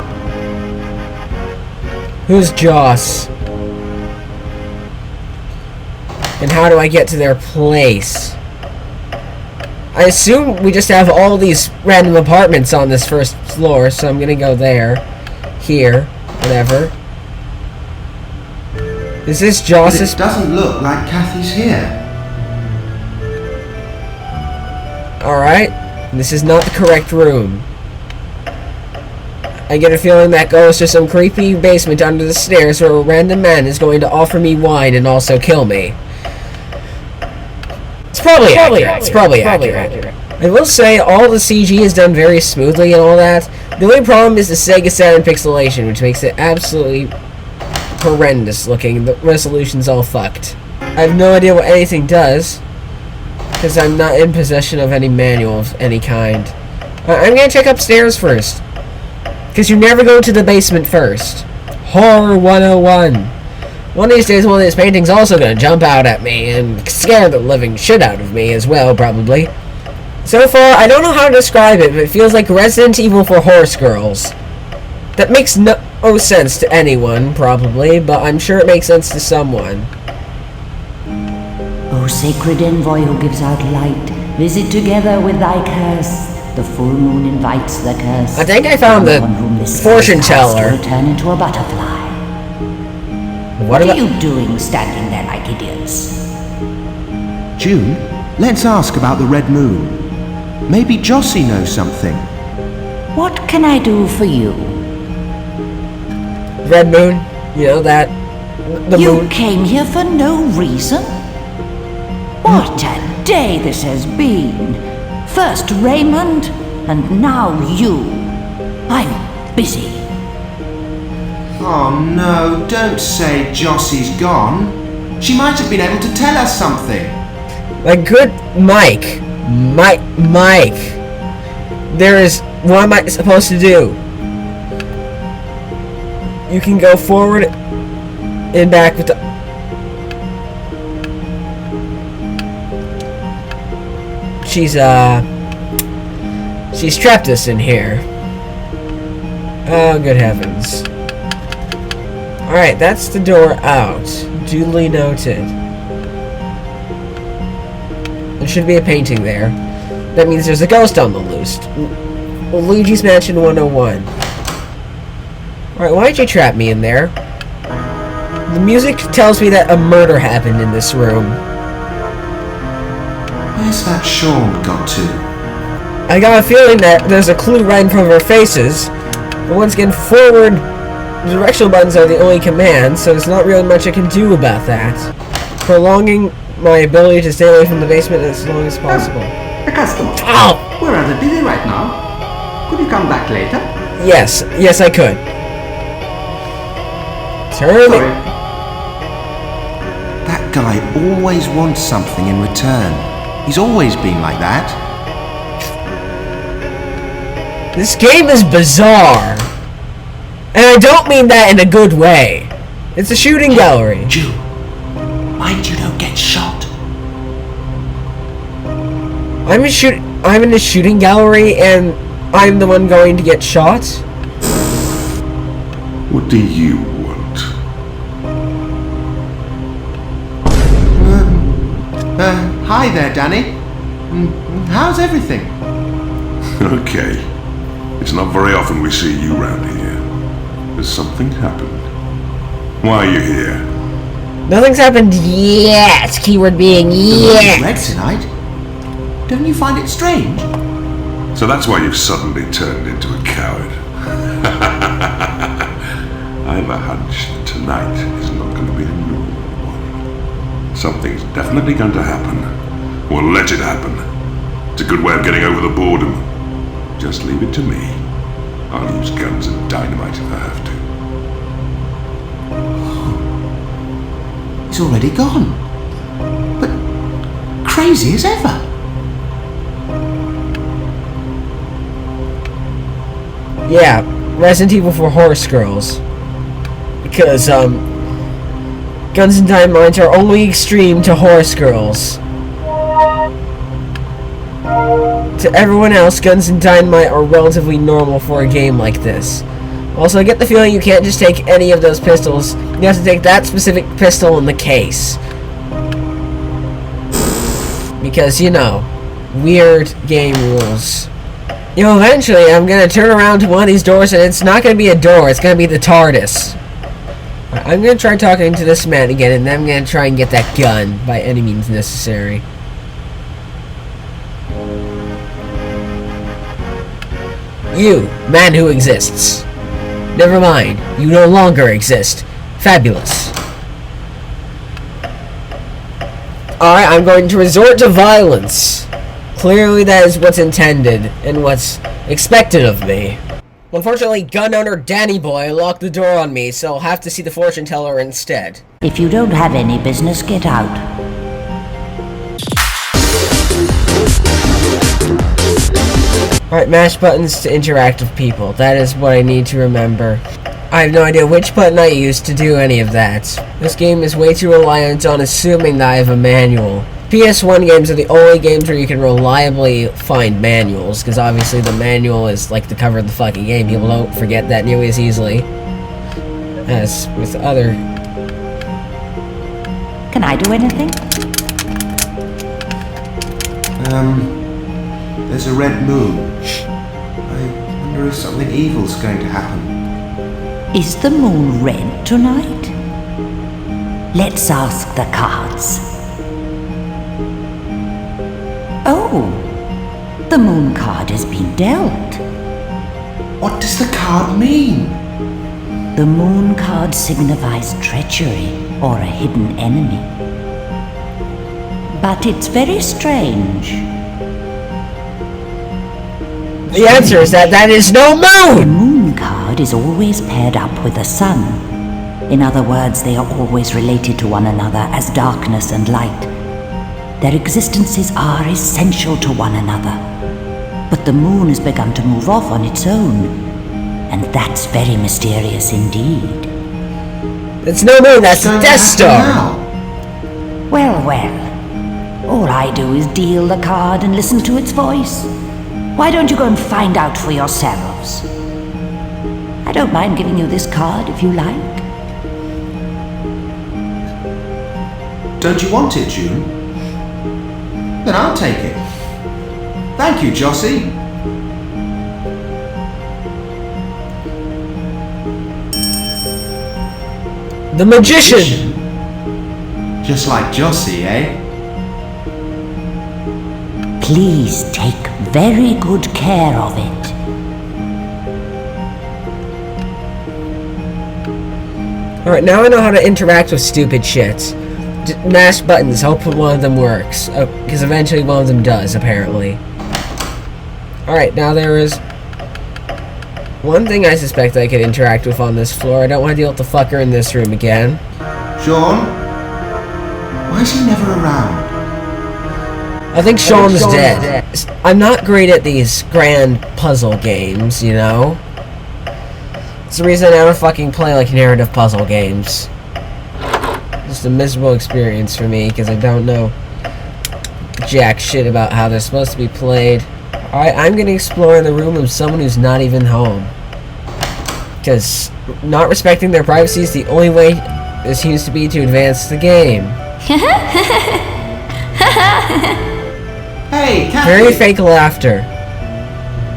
Who's Joss? And how do I get to their place? I assume we just have all these random apartments on this first floor, so I'm gonna go there, here, whatever. Is this Joss's? It doesn't look like Kathy's here. Alright, this is not the correct room. I get a feeling that goes to some creepy basement under the stairs where a random man is going to offer me wine and also kill me. It's probably accurate. I will say all the CG is done very smoothly and all that. The only problem is the Sega Saturn pixelation, which makes it absolutely horrendous looking. The resolution's all fucked. I have no idea what anything does, because I'm not in possession of any manual of any kind. I'm gonna check upstairs first, because you never go to the basement first. Horror 101. One of these days, one of these paintings also gonna jump out at me and scare the living shit out of me as well, probably. So far, I don't know how to describe it, but it feels like Resident Evil for horse girls. That makes no sense to anyone, probably, but I'm sure it makes sense to someone. O sacred envoy who gives out light, visit together with thy curse. The full moon invites the curse. I think I found the fortune teller. To turn into a butterfly. What are you doing standing there like idiots? June, let's ask about the Red Moon. Maybe Jossie knows something. What can I do for you? Red Moon, you know that. You moon. Came here for no reason? What a day this has been. First Raymond, and now you. I'm busy. Oh no, don't say Jossie's gone. She might have been able to tell us something. My good Mike. Mike. There is... What am I supposed to do? You can go forward and back with the... She's trapped us in here. Oh, good heavens. Alright, that's the door out. Duly noted. should be a painting there. That means there's a ghost on the loose. Luigi's Mansion 101. Alright, why'd you trap me in there? The music tells me that a murder happened in this room. Where's that Sean got to? I got a feeling that there's a clue right in front of our faces. But once again, forward directional buttons are the only command, so there's not really much I can do about that. Prolonging my ability to stay away from the basement as long as possible. A customer. Ow! We're rather busy right now. Could you come back later? Yes, I could. Turn it. That guy always wants something in return. He's always been like that. This game is bizarre. And I don't mean that in a good way. It's a shooting gallery. Jew, mind you don't get shot. I'm in a shooting gallery and I'm the one going to get shot? What do you want? Hi there, Danny. How's everything? Okay. It's not very often we see you round here. Has something happened? Why are you here? Nothing's happened yet. Keyword being yet. Red tonight. Don't you find it strange? So that's why you've suddenly turned into a coward. I have a hunch that tonight is not going to be a normal one. Something's definitely going to happen. Or let it happen. It's a good way of getting over the boredom. Just leave it to me. I'll use guns and dynamite if I have to. He's already gone. But crazy as ever. Yeah, Resident Evil for horse girls. Because, guns and dynamite are only extreme to horse girls. To everyone else, guns and dynamite are relatively normal for a game like this. Also, I get the feeling you can't just take any of those pistols. You have to take that specific pistol in the case. Because, you know, weird game rules. You know, eventually I'm gonna turn around to one of these doors and it's not gonna be a door, it's gonna be the TARDIS. I'm gonna try talking to this man again and then I'm gonna try and get that gun by any means necessary. You, man who exists. Never mind, you no longer exist. Fabulous. Alright, I'm going to resort to violence. Clearly that is what's intended, and what's expected of me. Unfortunately, gun owner Danny Boy locked the door on me, so I'll have to see the fortune teller instead. If you don't have any business, get out. Alright, mash buttons to interact with people. That is what I need to remember. I have no idea which button I used to do any of that. This game is way too reliant on assuming that I have a manual. PS1 games are the only games where you can reliably find manuals, because obviously the manual is like the cover of the fucking game. People don't forget that nearly as easily as with other... Can I do anything? There's a red moon. I wonder if something evil's going to happen. Is the moon red tonight? Let's ask the cards. Oh, the moon card has been dealt. What does the card mean? The moon card signifies treachery or a hidden enemy. But it's very strange. The answer is that is no moon! The moon card is always paired up with the sun. In other words, they are always related to one another as darkness and light. Their existences are essential to one another. But the moon has begun to move off on its own. And that's very mysterious indeed. It's no moon, that's the Death Star! Well, well. All I do is deal the card and listen to its voice. Why don't you go and find out for yourselves? I don't mind giving you this card if you like. Don't you want it, June? Then I'll take it. Thank you, Jossie. The magician! Just like Jossie, eh? Please take very good care of it. Alright, now I know how to interact with stupid shit. Mash buttons, hope one of them works. Because eventually one of them does, apparently. Alright, now there is one thing I suspect I could interact with on this floor. I don't want to deal with the fucker in this room again. Sean? Why is he never around? I think Sean's dead. I'm not great at these grand puzzle games, you know? It's the reason I never fucking play, like, narrative puzzle games. Just a miserable experience for me, because I don't know jack shit about how they're supposed to be played. Alright, I'm gonna explore the room of someone who's not even home. Because not respecting their privacy is the only way there seems to be to advance the game. Hey, Kathy! Very fake laughter.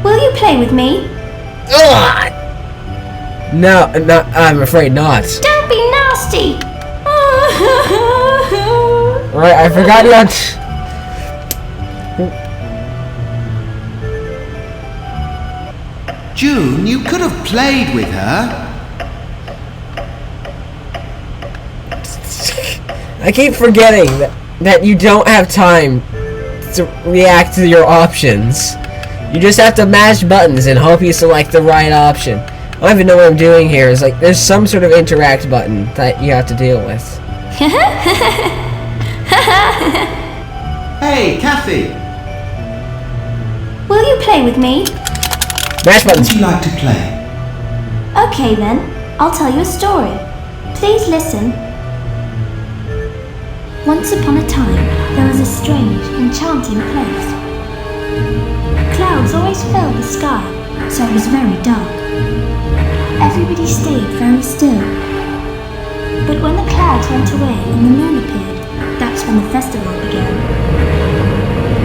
Will you play with me? Ugh! No, I'm afraid not. Don't be nasty! Right, I forgot about... June, you could have played with her. I keep forgetting that you don't have time to react to your options. You just have to mash buttons and hope you select the right option. I don't even know what I'm doing here. It's like there's some sort of interact button that you have to deal with. Hey, Kathy! Will you play with me? Mash buttons. Would you like to play? Okay then, I'll tell you a story. Please listen. Once upon a time, there was a strange, enchanting place. Clouds always filled the sky, so it was very dark. Everybody stayed very still. But when the clouds went away and the moon appeared, that's when the festival began.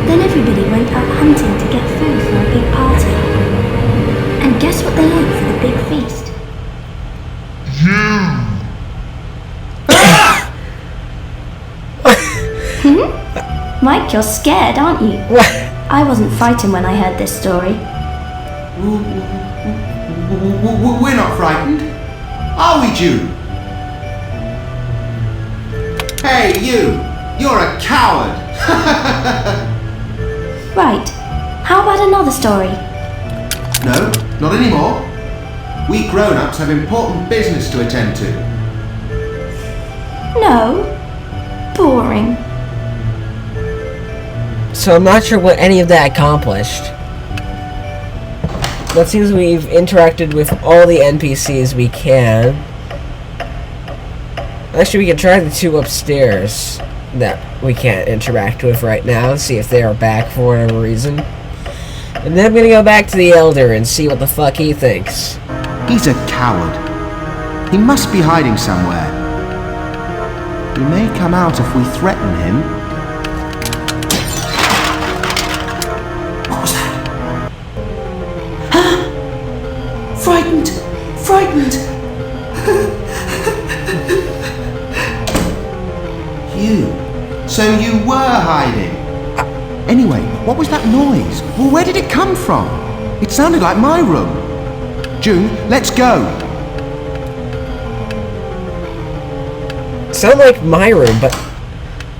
Then everybody went out hunting to get food for a big party. And guess what they ate for the big feast? Mike, you're scared, aren't you? I wasn't frightened when I heard this story. We're not frightened. Are we, June? Hey, you! You're a coward! Right. How about another story? No, not anymore. We grown-ups have important business to attend to. No. Boring. So I'm not sure what any of that accomplished. But it seems we've interacted with all the NPCs we can. Actually, we can try the two upstairs that we can't interact with right now and see if they are back for whatever reason. And then I'm gonna go back to the Elder and see what the fuck he thinks. He's a coward. He must be hiding somewhere. He may come out if we threaten him. What was that? Frightened! Frightened! You. So you were hiding. Anyway, what was that noise? Well, where did it come from? It sounded like my room. June, let's go. Sound like my room, but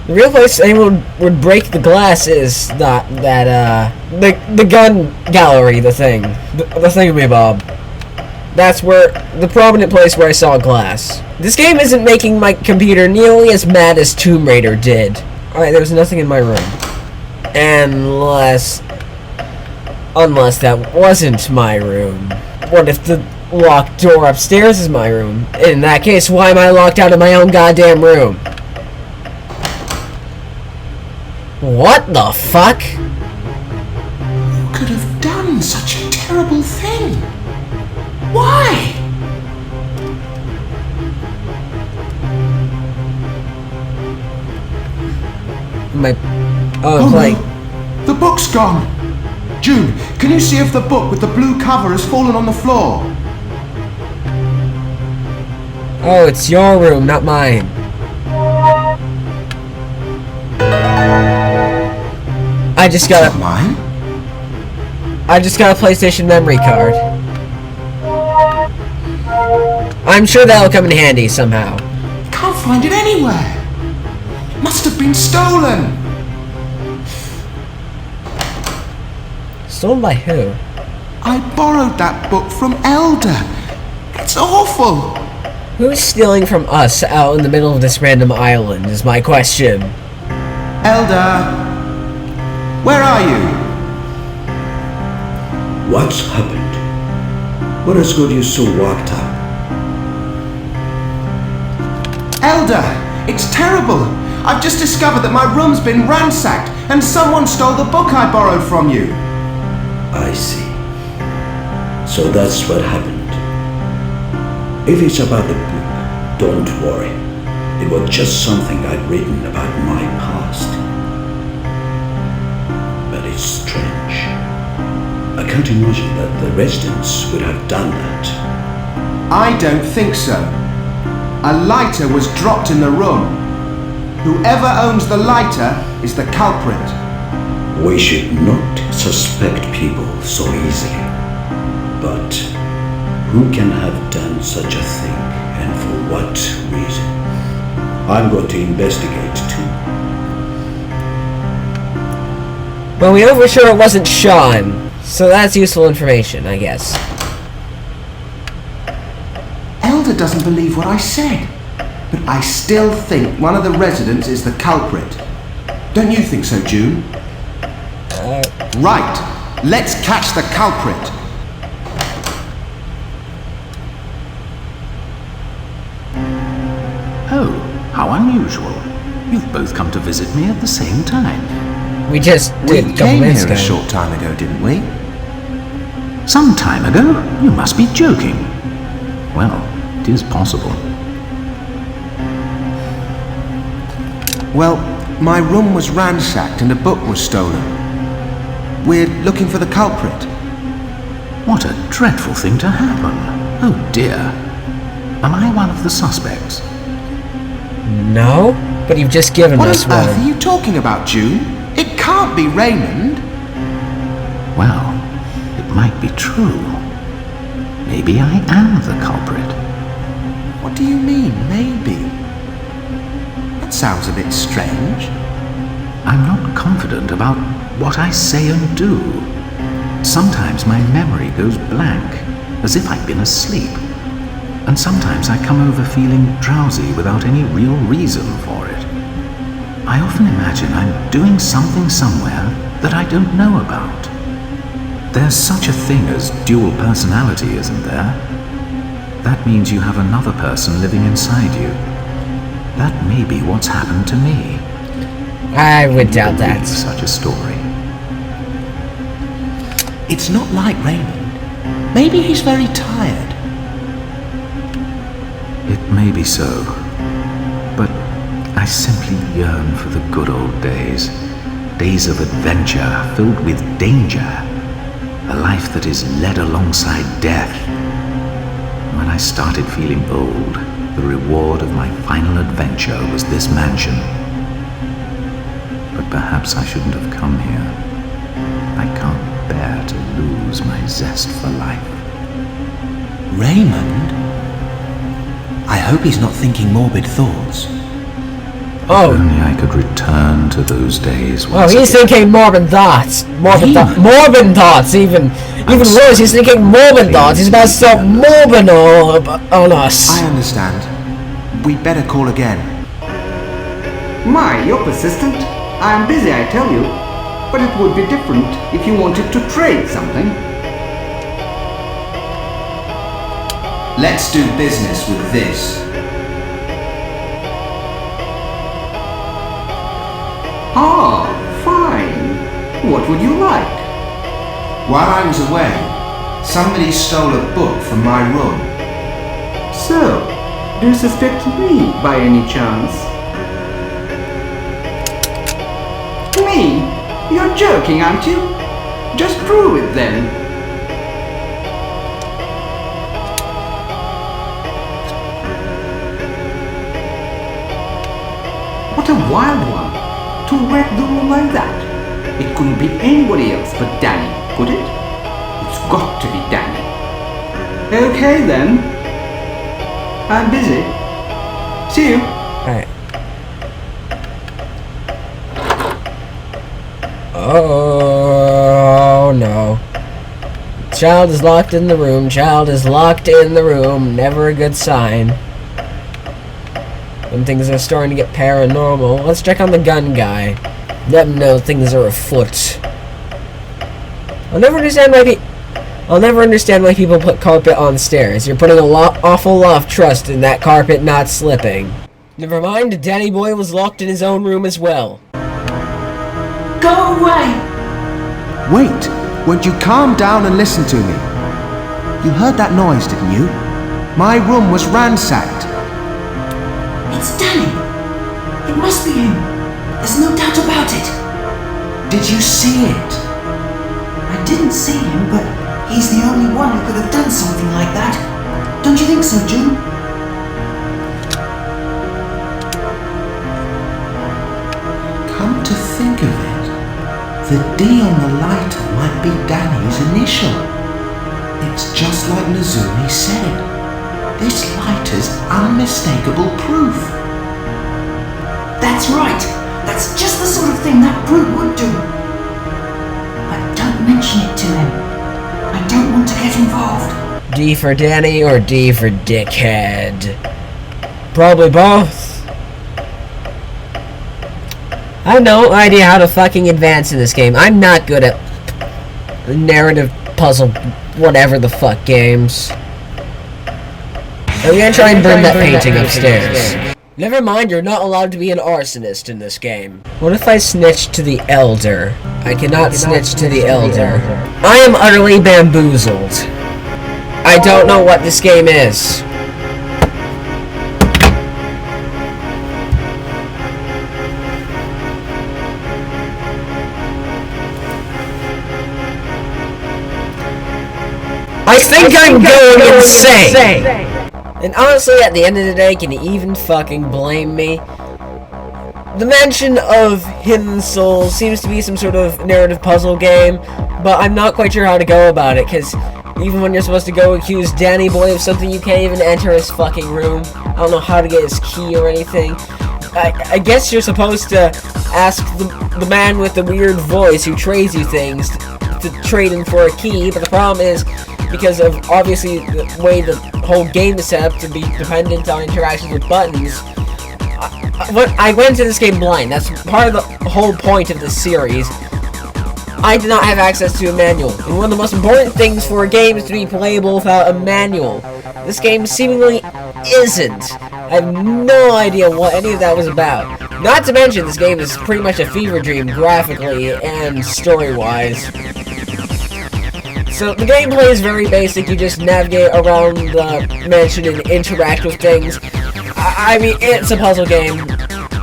the real place anyone would break the glass is not that the gun gallery, the thing, the thingamabob. That's where the prominent place where I saw glass. This game isn't making my computer nearly as mad as Tomb Raider did. Alright, there was nothing in my room. Unless that wasn't my room. What if the locked door upstairs is my room? In that case, why am I locked out of my own goddamn room? What the fuck? Who could have done such a terrible thing? Why? My Oh, no. like... The book's gone! June, can you see if the book with the blue cover has fallen on the floor? Oh, it's your room, not mine. I just got mine? I just got a PlayStation memory card. I'm sure that'll come in handy somehow. Can't find it anywhere. Must have been stolen. Stolen by who? I borrowed that book from Elder. It's awful. Who's stealing from us out in the middle of this random island is my question. Elder, where are you? What's happened? What has got you so worked up? Elder, it's terrible. I've just discovered that my room's been ransacked and someone stole the book I borrowed from you. I see. So that's what happened. If it's about the book, don't worry. It was just something I'd written about my past. But it's strange. I can't imagine that the residents would have done that. I don't think so. A lighter was dropped in the room. Whoever owns the lighter is the culprit. We should not suspect people so easily. But who can have done such a thing and for what reason? I'm going to investigate too. Well, we know for sure it wasn't Sean, so that's useful information, I guess. Elder doesn't believe what I said, but I still think one of the residents is the culprit. Don't you think so, June? Right, let's catch the culprit. Oh, how unusual. You've both come to visit me at the same time. We just did We a couple came minutes here a ago. short time ago, didn't we? Some time ago? You must be joking. Well, it is possible. Well, my room was ransacked and a book was stolen. We're looking for the culprit. What a dreadful thing to happen. Oh dear. Am I one of the suspects? No, but you've just given What us on earth one. are you talking about, June? It can't be Raymond. Well, it might be true. Maybe I am the culprit. What do you mean, maybe? That sounds a bit strange. I'm not confident about what I say and do. Sometimes my memory goes blank, as if I'd been asleep. And sometimes I come over feeling drowsy without any real reason for it. I often imagine I'm doing something somewhere that I don't know about. There's such a thing as dual personality, isn't there? That means you have another person living inside you. That may be what's happened to me. I would doubt that. Such a story. It's not like Raymond. Maybe he's very tired. It may be so, but I simply yearn for the good old days. Days of adventure filled with danger. A life that is led alongside death. When I started feeling old, the reward of my final adventure was this mansion. But perhaps I shouldn't have come here. I can't bear to lose my zest for life. Raymond? I hope he's not thinking morbid thoughts. Oh. If only I could return to those days. Oh, he's thinking morbid thoughts. Morbid thoughts, even worse, he's thinking morbid thoughts. He's about to start morbid on us. I understand. We'd better call again. My, you're persistent. I'm busy, I tell you. But it would be different if you wanted to trade something. Let's do business with this. Ah, fine. What would you like? While I was away, somebody stole a book from my room. So, do you suspect me by any chance? me? You're joking, aren't you? Just prove it then. What a wild one. To wreck the room like that. It couldn't be anybody else but Danny, could it? It's got to be Danny. Okay then. I'm busy. See you. Alright. Oh no. Child is locked in the room. Child is locked in the room. Never a good sign. When things are starting to get paranormal. Let's check on the gun guy. Let him know things are afoot. I'll never understand why people put carpet on stairs. You're putting awful lot of trust in that carpet not slipping. Never mind, Danny Boy was locked in his own room as well. Go away! Wait, won't you calm down and listen to me? You heard that noise, didn't you? My room was ransacked. It's Danny. It must be him. There's no doubt about it. Did you see it? I didn't see him, but he's the only one who could have done something like that. Don't you think so, June? Come to think of it, the D on the lighter might be Danny's initial. It's just like Nozumi said. This lighter's unmistakable proof. That's right. That's just the sort of thing that brute would do. But don't mention it to him. I don't want to get involved. D for Danny or D for dickhead? Probably both. I have no idea how to fucking advance in this game. I'm not good at narrative puzzle whatever the fuck games. I'm gonna try and burn that painting upstairs. Never mind, you're not allowed to be an arsonist in this game. What if I snitch to the Elder? I cannot snitch to the Elder. I am utterly bamboozled. I don't know what this game is. I think I'm going insane! And honestly, at the end of the day, can you even fucking blame me? The mention of Hidden Souls seems to be some sort of narrative puzzle game, but I'm not quite sure how to go about it, because even when you're supposed to go accuse Danny Boy of something, you can't even enter his fucking room. I don't know how to get his key or anything. I guess you're supposed to ask the man with the weird voice who trades you things to trade him for a key, but the problem is, because of obviously the way the whole game is set up to be dependent on interactions with buttons, I went into this game blind. That's part of the whole point of this series. I did not have access to a manual, and one of the most important things for a game is to be playable without a manual. This game seemingly isn't. I have no idea what any of that was about. Not to mention, this game is pretty much a fever dream graphically and story-wise. So the gameplay is very basic. You just navigate around the mansion and interact with things. I mean, it's a puzzle game.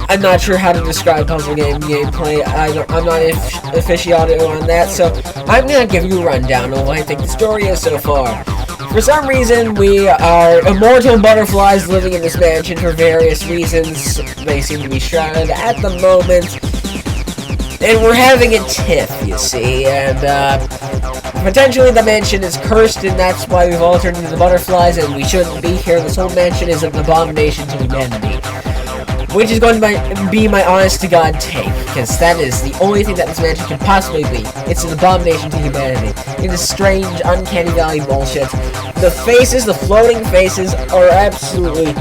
I'm not sure how to describe puzzle game gameplay. I'm not an aficionado on that, so I'm gonna give you a rundown of what I think the story is so far. For some reason, we are immortal butterflies living in this mansion for various reasons. They seem to be shrouded at the moment. And we're having a tiff, you see, and potentially the mansion is cursed, and that's why we've all turned into butterflies, and we shouldn't be here. This whole mansion is an abomination to humanity. Which is going to be my honest-to-God take, because that is the only thing that this mansion can possibly be. It's an abomination to humanity. It is strange, uncanny valley bullshit. The faces, the floating faces, are absolutely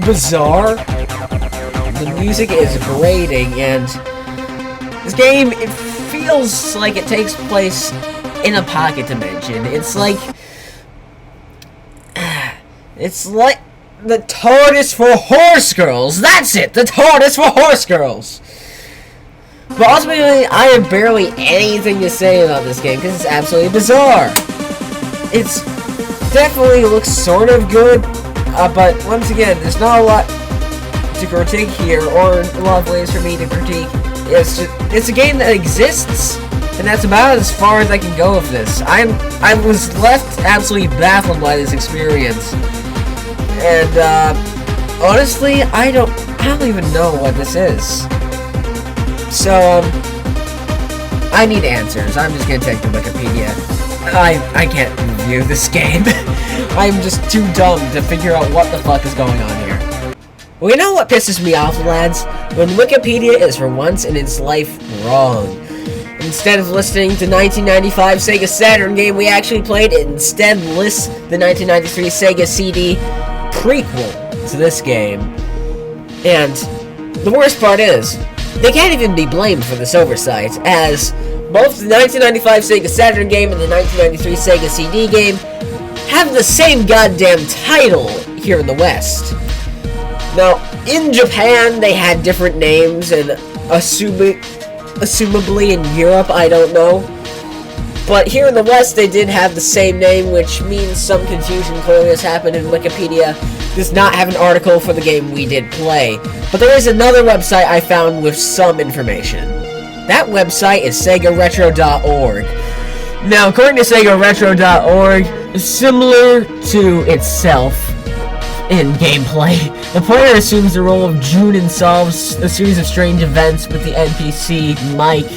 bizarre. The music is grating, and this game, it feels like it takes place in a pocket dimension. It's like the TARDIS for horse girls. That's it, the TARDIS for horse girls. But ultimately, I have barely anything to say about this game because it's absolutely bizarre. It's definitely looks sort of good, but once again, there's not a lot to critique here, or a lot of ways for me to critique It's a game that exists, and that's about as far as I can go with this. I was left absolutely baffled by this experience, and honestly, I don't even know what this is. So I need answers. I'm just gonna take to Wikipedia. I can't review this game. I'm just too dumb to figure out what the fuck is going on here. Well, you know what pisses me off, lads? When Wikipedia is for once in its life wrong. Instead of listing the 1995 Sega Saturn game we actually played, it instead lists the 1993 Sega CD prequel to this game. And the worst part is, they can't even be blamed for this oversight, as both the 1995 Sega Saturn game and the 1993 Sega CD game have the same goddamn title here in the West. Now, in Japan, they had different names, and assumably in Europe, I don't know. But here in the West, they did have the same name, which means some confusion clearly has happened, and Wikipedia does not have an article for the game we did play. But there is another website I found with some information. That website is SegaRetro.org. Now, according to SegaRetro.org, similar to itself in gameplay, the player assumes the role of June and solves a series of strange events with the NPC Mike.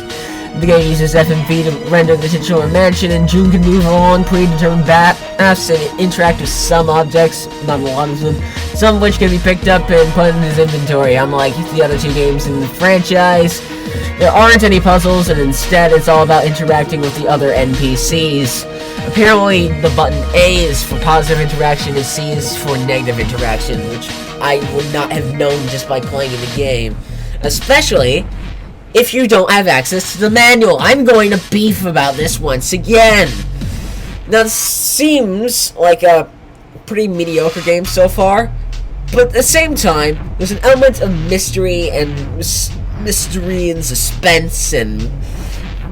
The game uses FMV to render the titular mansion, and June can move along predetermined paths and interact with some objects, not a lot of them, some of which can be picked up and put in his inventory. Unlike the other two games in the franchise, there aren't any puzzles, and instead it's all about interacting with the other NPCs. Apparently, the button A is for positive interaction and C is for negative interaction, which I would not have known just by playing the game. Especially if you don't have access to the manual. I'm going to beef about this once again. Now, this seems like a pretty mediocre game so far, but at the same time, there's an element of mystery and suspense and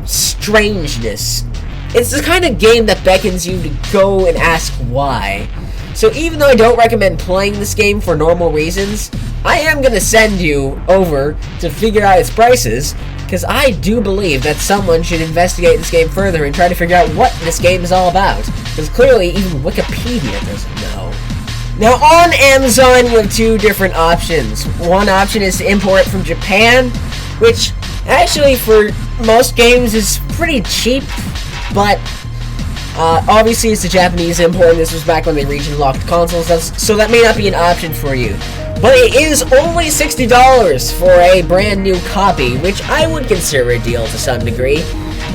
strangeness. It's the kind of game that beckons you to go and ask why. So even though I don't recommend playing this game for normal reasons, I am going to send you over to figure out its prices, because I do believe that someone should investigate this game further and try to figure out what this game is all about, because clearly even Wikipedia doesn't know. Now, on Amazon, you have two different options. One option is to import it from Japan, which actually for most games is pretty cheap, but obviously it's a Japanese import, and this was back when they region-locked consoles, so that may not be an option for you. But it is only $60 for a brand new copy, which I would consider a deal to some degree.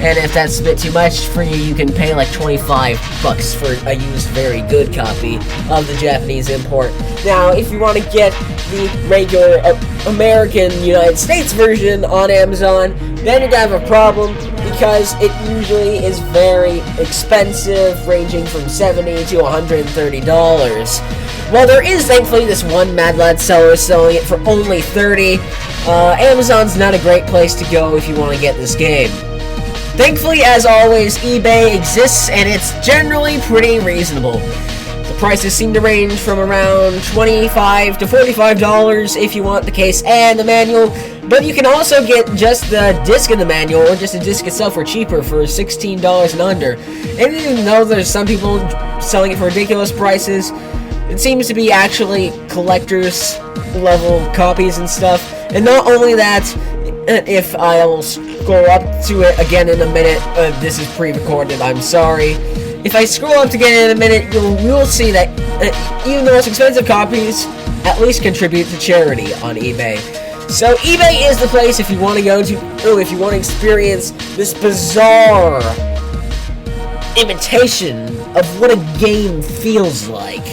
And if that's a bit too much for you, you can pay like $25 for a used very good copy of the Japanese import. Now, if you want to get the regular American United States version on Amazon, then you're gonna have a problem, because it usually is very expensive, ranging from $70 to $130. Well, there is thankfully this one Mad Lad seller selling it for only $30. Amazon's not a great place to go if you want to get this game. Thankfully, as always, eBay exists, and it's generally pretty reasonable. The prices seem to range from around $25 to $45 if you want the case and the manual, but you can also get just the disc and the manual, or just the disc itself for cheaper, for $16 and under. And even though there's some people selling it for ridiculous prices, it seems to be actually collector's level copies and stuff. And not only that, if I'll scroll up to it again in a minute, this is pre-recorded, I'm sorry. If I scroll up to get it in a minute, you'll see that even the most expensive copies at least contribute to charity on eBay. So eBay is the place if you want to go to, if you want to experience this bizarre imitation of what a game feels like.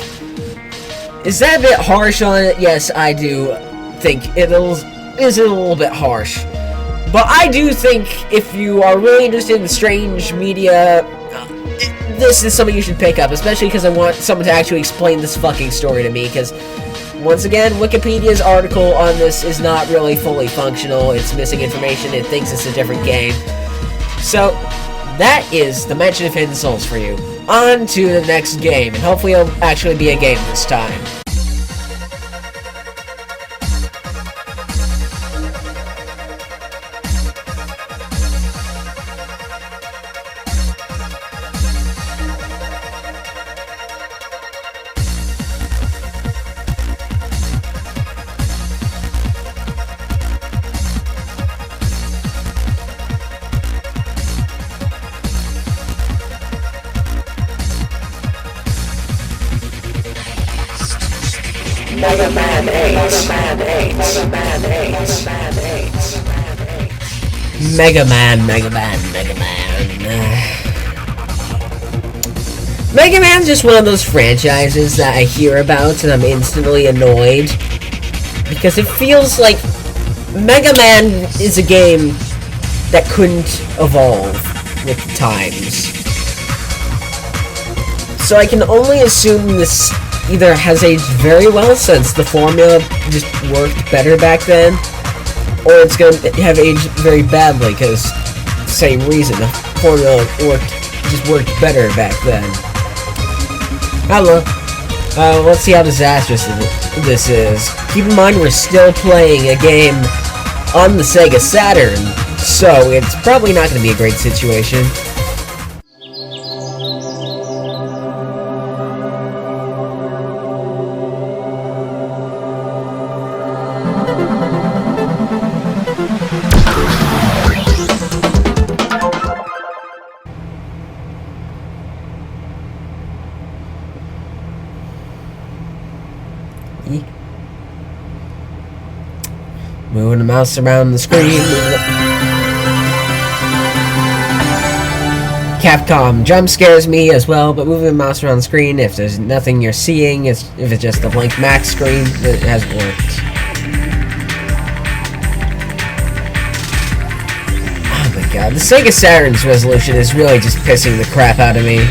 Is that a bit harsh on it? Yes, I do think it is a little bit harsh. But I do think if you are really interested in strange media, this is something you should pick up, especially because I want someone to actually explain this fucking story to me, because once again, Wikipedia's article on this is not really fully functional. It's missing information. It thinks it's a different game. So that is the mention of Hidden Souls for you. On to the next game, and hopefully it'll actually be a game this time. Mega Man 8. Mega Man. Mega Man's just one of those franchises that I hear about and I'm instantly annoyed. Because it feels like Mega Man is a game that couldn't evolve with the times. So I can only assume this either has aged very well since the formula just worked better back then, or it's going to have aged very badly because same reason, the formula worked better back then. Hello. Let's see how disastrous this is. Keep in mind we're still playing a game on the Sega Saturn, so it's probably not going to be a great situation. Moving the mouse around the screen. Capcom jump scares me as well, but moving the mouse around the screen, if there's nothing you're seeing, if it's just a blank max screen, it has worked. Oh my god, the Sega Saturn's resolution is really just pissing the crap out of me.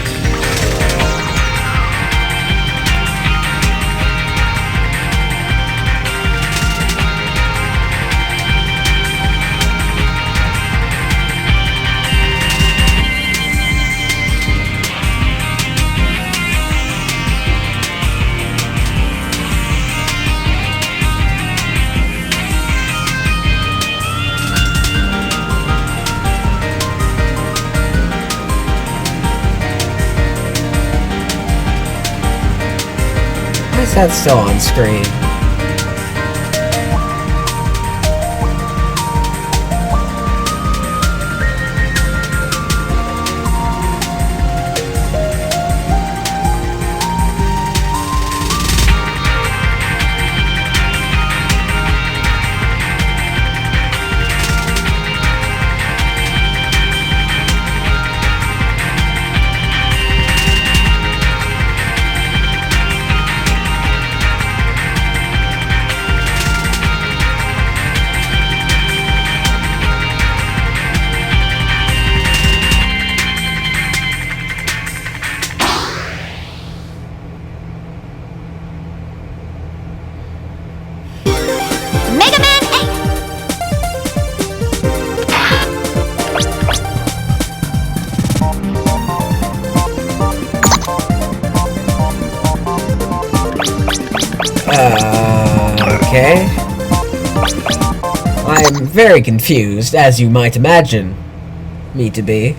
That's still on screen. Okay. I am very confused, as you might imagine me to be.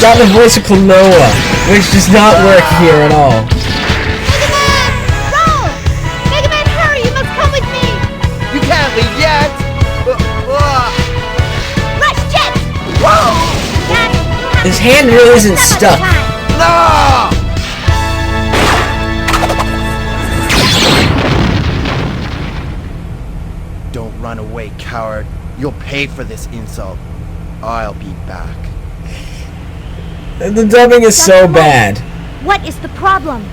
got the voice of Klonoa, which does not work here at all. Mega Man, hurry! You must come with me! You can't leave yet! Rush jet! Whoa! His hand really isn't stuck. No! Don't run away, coward. You'll pay for this insult. I'll be back. And the dubbing is so bad. What is the problem?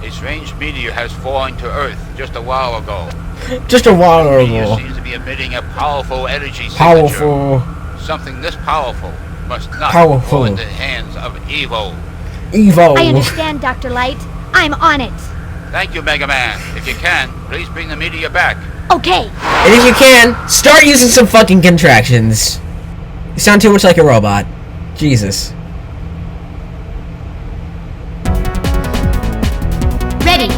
A strange meteor has fallen to Earth just a while ago. Just a while The meteor ago. seems to be emitting a powerful energy signature. Powerful. Something this powerful must not Powerful. fall into the hands of evil. Evil. I understand, Dr. Light. I'm on it. Thank you, Mega Man. If you can, please bring the meteor back. Okay. And if you can, start using some fucking contractions. You sound too much like a robot. Jesus. Ready.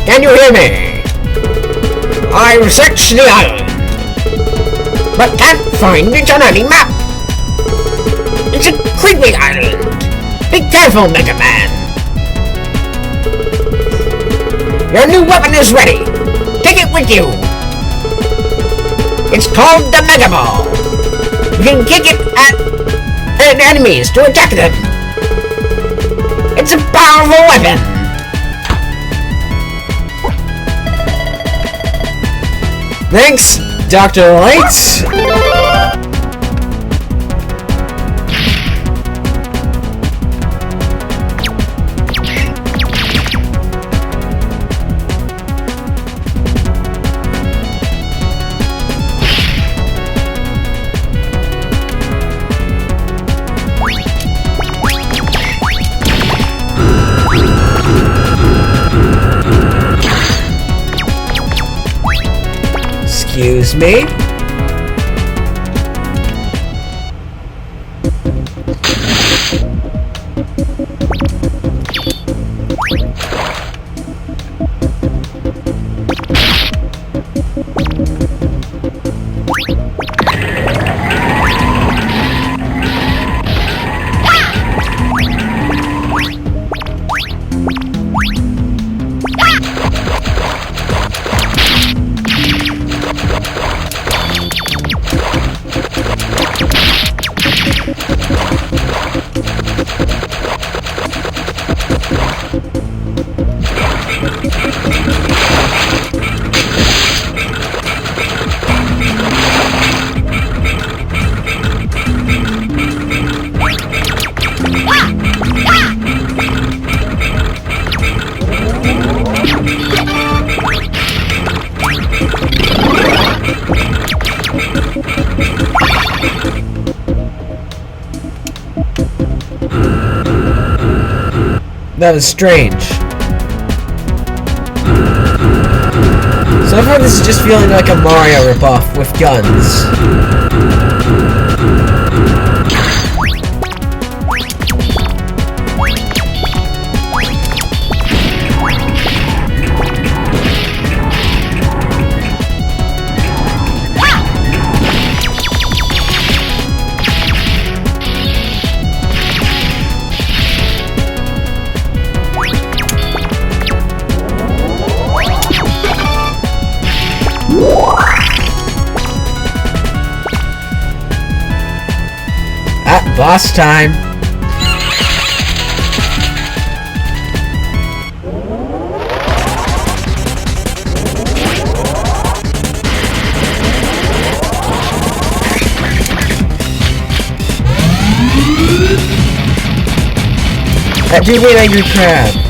Can you hear me? I researched the island, but can't find it on any map. It's a creepy island. Be careful, Mega Man. Your new weapon is ready. Take it with you. It's called the Mega Ball. You can kick it at enemies to attack them. It's a powerful weapon. Thanks, Dr. Lights. Excuse me? That was strange. So far this is just feeling like a Mario ripoff with guns. Boss time. That do be an angry crab.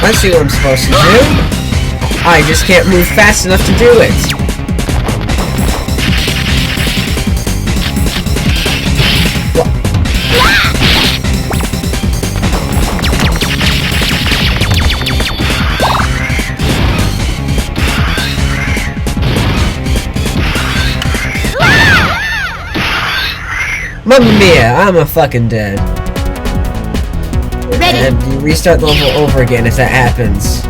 I see what I'm supposed to do. I just can't move fast enough to do it. Mamma mia, I'm a fucking dead. Ready? And you restart the level over again if that happens.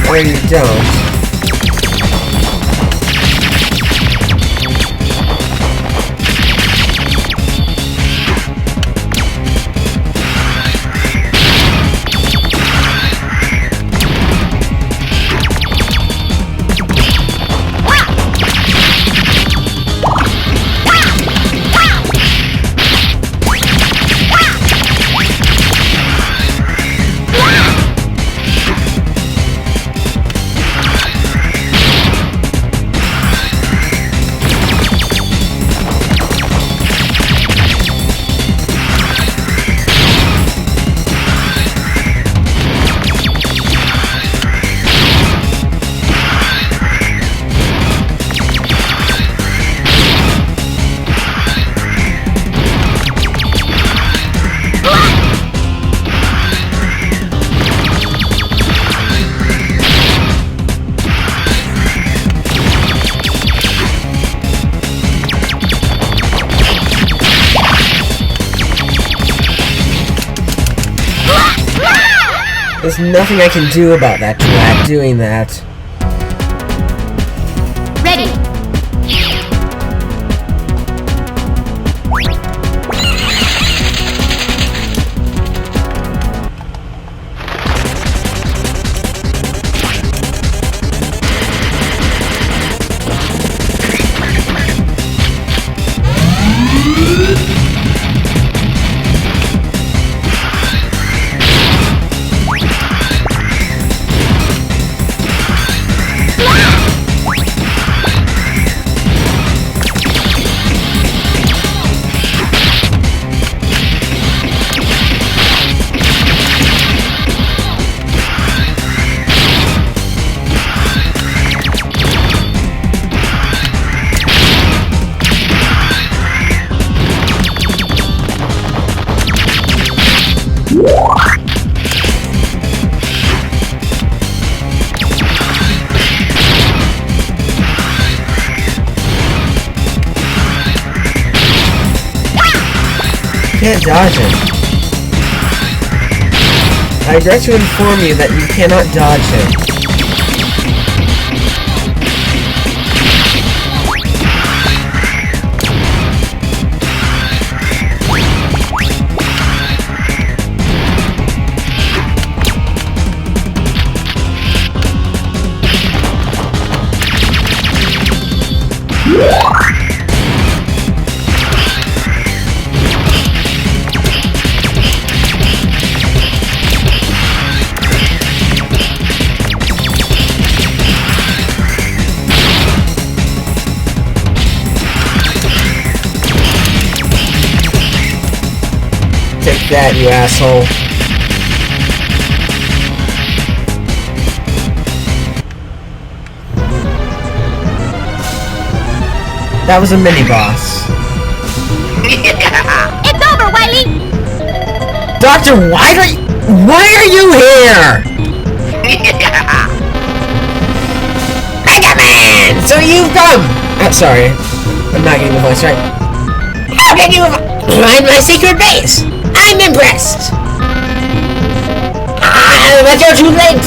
Or you don't. There's nothing I can do about that twat doing that. Ready. Can't dodge it. I regret to inform you that you cannot dodge it. Take that, you asshole. That was a mini-boss. It's over, Wiley! Doctor, why are you here? Mega Man! So you've come! Sorry. I'm not getting the voice right. How did you find my secret base? I'm impressed! But you're too late!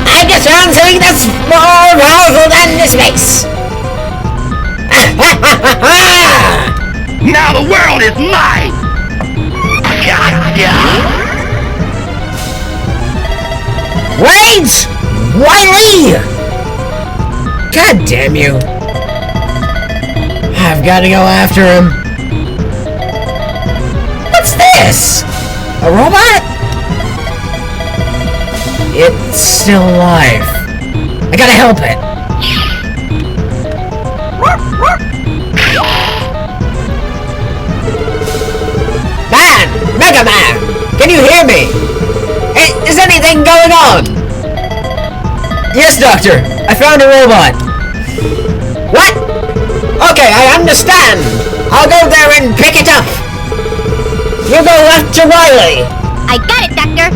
I just found something that's more powerful than this base! Now the world is mine! Wait! Wiley! God damn you. I've got to go after him. What's this? A robot? It's still alive. I gotta help it. Man! Mega Man! Can you hear me? Is anything going on? Yes, Doctor. I found a robot. What? Okay, I understand. I'll go there and pick it up. You go left to Riley. I got it, Doctor.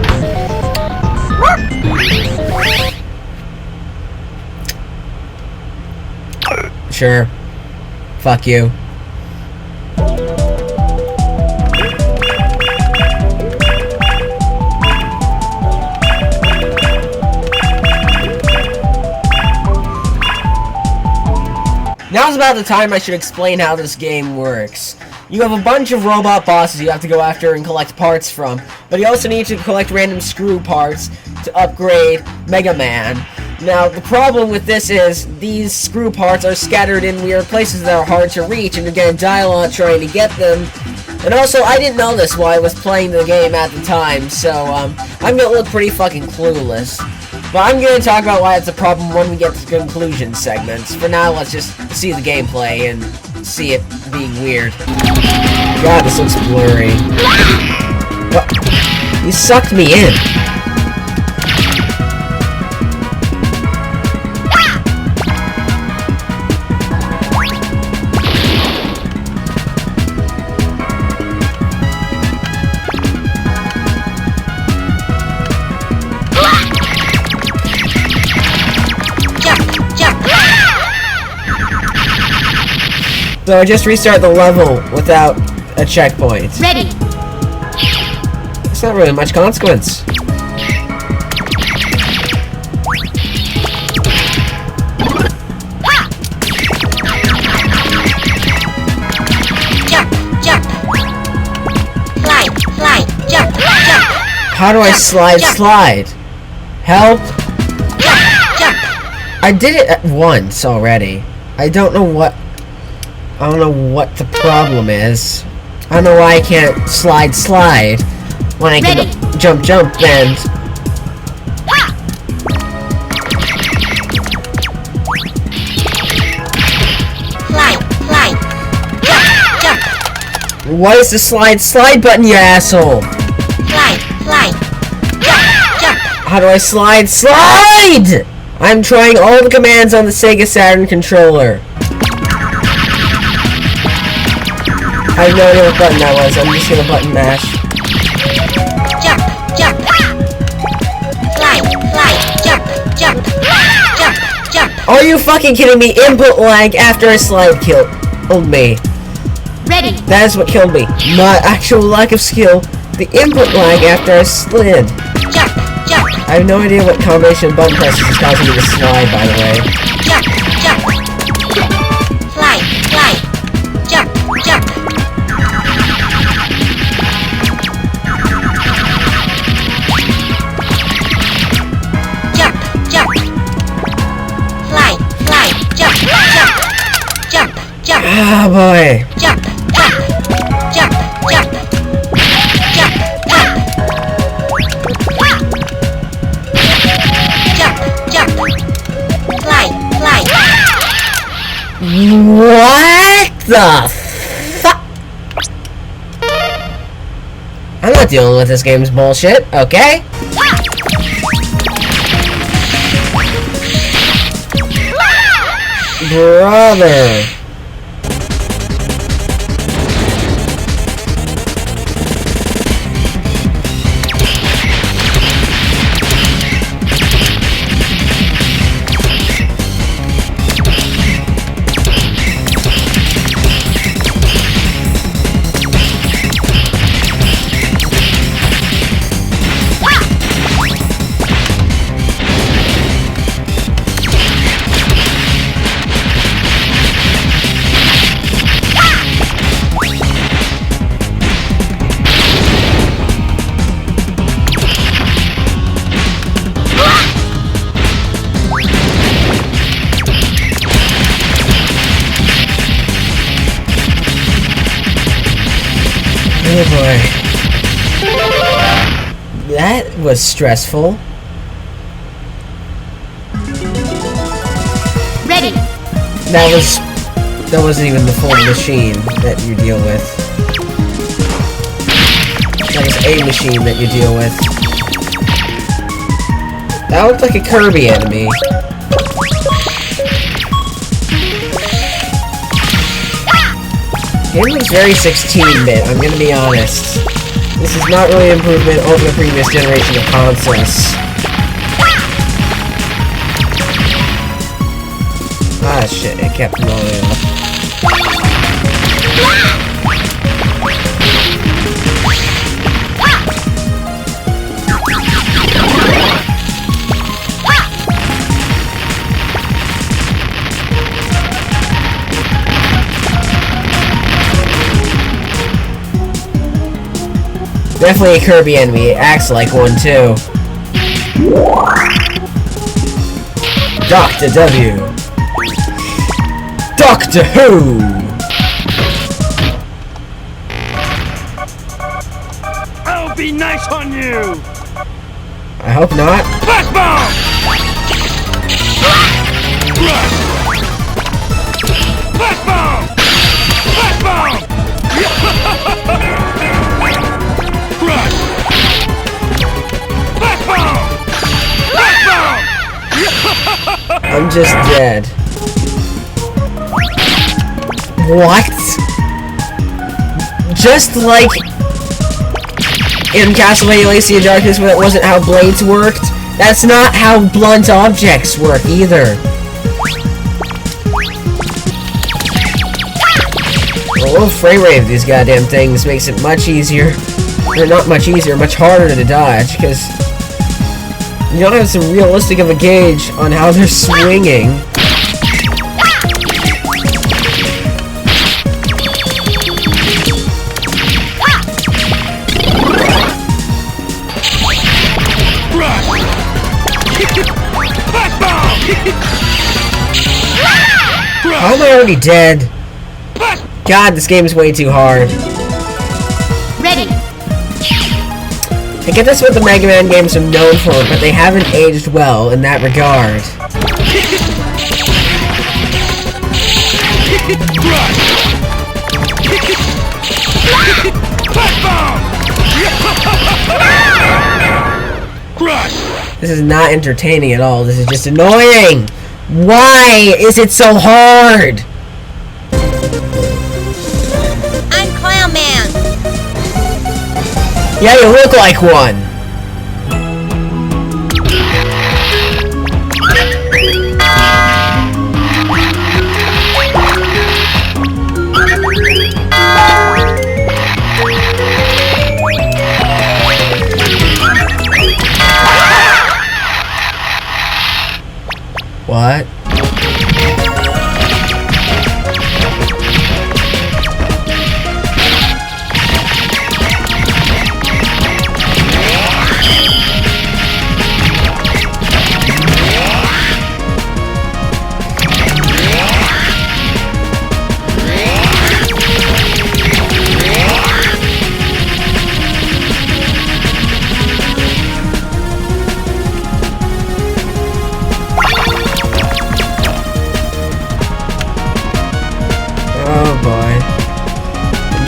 Sure. Fuck you. Now's about the time I should explain how this game works. You have a bunch of robot bosses you have to go after and collect parts from, but you also need to collect random screw parts to upgrade Mega Man. Now, the problem with this is these screw parts are scattered in weird places that are hard to reach, and you're getting dialogue trying to get them. And also, I didn't know this while I was playing the game at the time, so I'm gonna look pretty fucking clueless. But I'm gonna talk about why it's a problem when we get to the conclusion segments. For now, let's just see the gameplay and see it being weird. God, this looks blurry. What? You sucked me in. So I just restart the level without a checkpoint. Ready. It's not really much consequence. Jump, jump. Slide, jump, jump. How do I slide? Help! Jump. I did it at once already. I don't know what the problem is. I don't know why I can't slide when I can jump and Slide. Jump. what is the slide button, you asshole? Slide. Jump. How do I slide? I'm trying all the commands on the Sega Saturn controller. I have no idea what button that was. I'm just gonna button mash. Jump. Slide. Jump. Are you fucking kidding me? Input lag after a slide killed me. Ready. That is what killed me. Not actual lack of skill. The input lag after I slid. Jump. I have no idea what combination of button presses is causing me to slide, by the way. Jump. Slide. Jump. Jump. Ah, boy. Jump. Slide. What the fuck? I'm not dealing with this game's bullshit, okay? Brother. Oh boy. That was stressful. Ready. That wasn't even the full machine that you deal with. That was a machine that you deal with. That looked like a Kirby enemy. Game looks very 16-bit, I'm gonna be honest. This is not really an improvement over the previous generation of consoles. Ah shit, it kept blowing up. Definitely a Kirby enemy, it acts like one too. Dr. W. Doctor Who! I'll be nice on you! I hope not. Blast bomb! Blast bomb! Blast bomb! I'm just dead. What? Just like in Castlevania Legacy of Darkness when it wasn't how blades worked, that's not how blunt objects work either. The low frame rate of these goddamn things makes it much easier, or not much easier, much harder to dodge, because you don't have some realistic of a gauge on how they're swinging. How am I already dead? God, this game is way too hard. Ready. I get that's what the Mega Man games are known for, but they haven't aged well in that regard. This is not entertaining at all, this is just annoying! Why is it so hard? I'm Clown Man. Yeah, you look like one! What?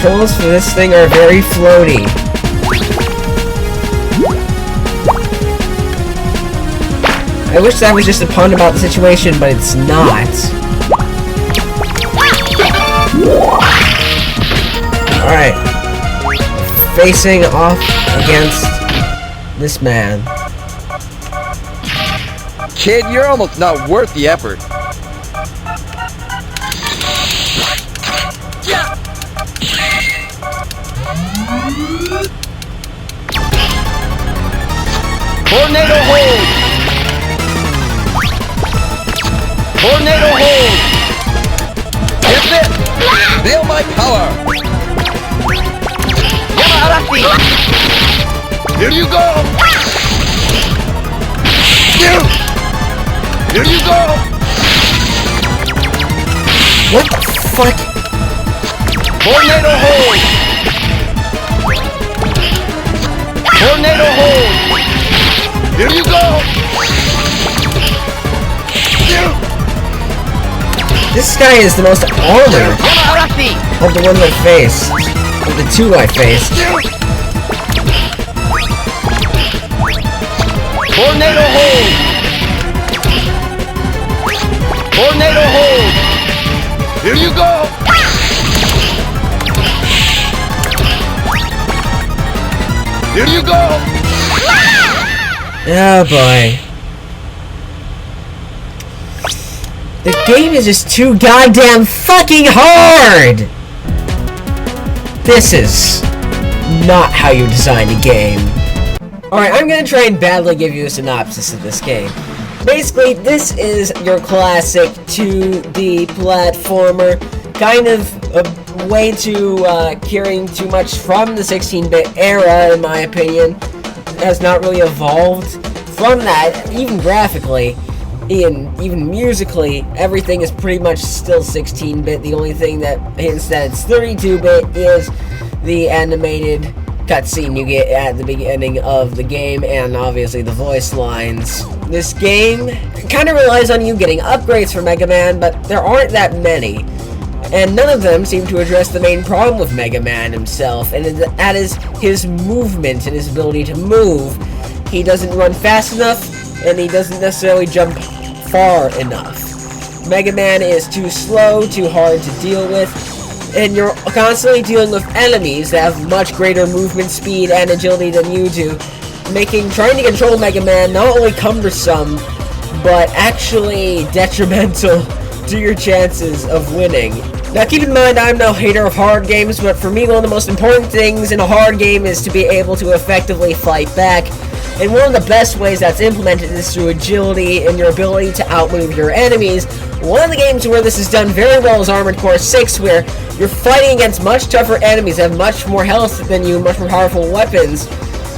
Controls for this thing are very floaty. I wish that was just a pun about the situation, but it's not. Alright. Facing off against this man. Kid, you're almost not worth the effort. Tornado hold! Tornado hold! Here's it! Feel my power! Yamaarashi! Here you go! Here you go! What the fuck? Tornado hold! Tornado hold! Here you go! This guy is the most armored of the ones I faced. Of the two I faced. Tornado hold! Tornado hold! Here you go! Here you go! Oh boy. The game is just too goddamn fucking hard! This is not how you design a game. Alright, I'm gonna try and badly give you a synopsis of this game. Basically, this is your classic 2D platformer, kind of way too carrying too much from the 16-bit era, in my opinion. It has not really evolved from that, even graphically, and even musically. Everything is pretty much still 16-bit. The only thing that hints that it's 32-bit is the animated cutscene you get at the beginning of the game, and obviously the voice lines. This game kind of relies on you getting upgrades for Mega Man, but there aren't that many. And none of them seem to address the main problem with Mega Man himself, and that is his movement and his ability to move. He doesn't run fast enough, and he doesn't necessarily jump far enough. Mega Man is too slow, too hard to deal with, and you're constantly dealing with enemies that have much greater movement speed and agility than you do, making trying to control Mega Man not only cumbersome, but actually detrimental to your chances of winning. Now keep in mind, I'm no hater of hard games, but for me one of the most important things in a hard game is to be able to effectively fight back. And one of the best ways that's implemented is through agility and your ability to outmove your enemies. One of the games where this is done very well is Armored Core 6, where you're fighting against much tougher enemies that have much more health than you, much more powerful weapons,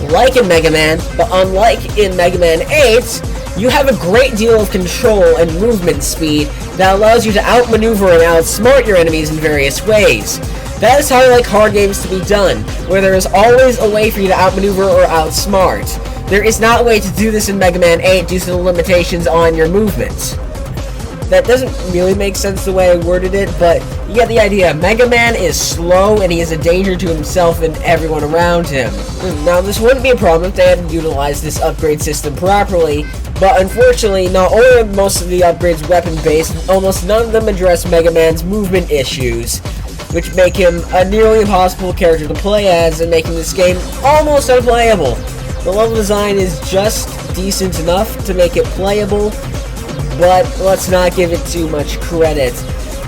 like in Mega Man, but unlike in Mega Man 8, you have a great deal of control and movement speed that allows you to outmaneuver and outsmart your enemies in various ways. That is how I like hard games to be done, where there is always a way for you to outmaneuver or outsmart. There is not a way to do this in Mega Man 8 due to the limitations on your movement. That doesn't really make sense the way I worded it, but you get the idea. Mega Man is slow and he is a danger to himself and everyone around him. Now this wouldn't be a problem if they had utilized this upgrade system properly, but unfortunately not only are most of the upgrades weapon-based, almost none of them address Mega Man's movement issues, which make him a nearly impossible character to play as and making this game almost unplayable. The level design is just decent enough to make it playable, but let's not give it too much credit.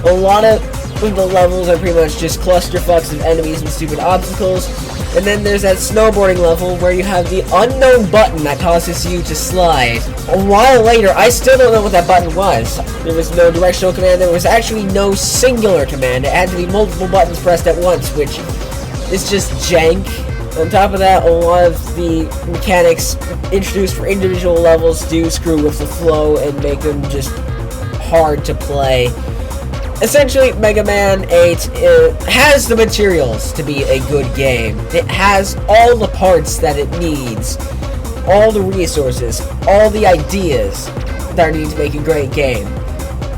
A lot of the levels are pretty much just clusterfucks of enemies and stupid obstacles, and then there's that snowboarding level where you have the unknown button that causes you to slide. A while later, I still don't know what that button was. There was no directional command, there was actually no singular command. It had to be multiple buttons pressed at once, which is just jank. On top of that, a lot of the mechanics introduced for individual levels do screw with the flow and make them just hard to play. Essentially, Mega Man 8 has the materials to be a good game. It has all the parts that it needs, all the resources, all the ideas that are needed to make a great game.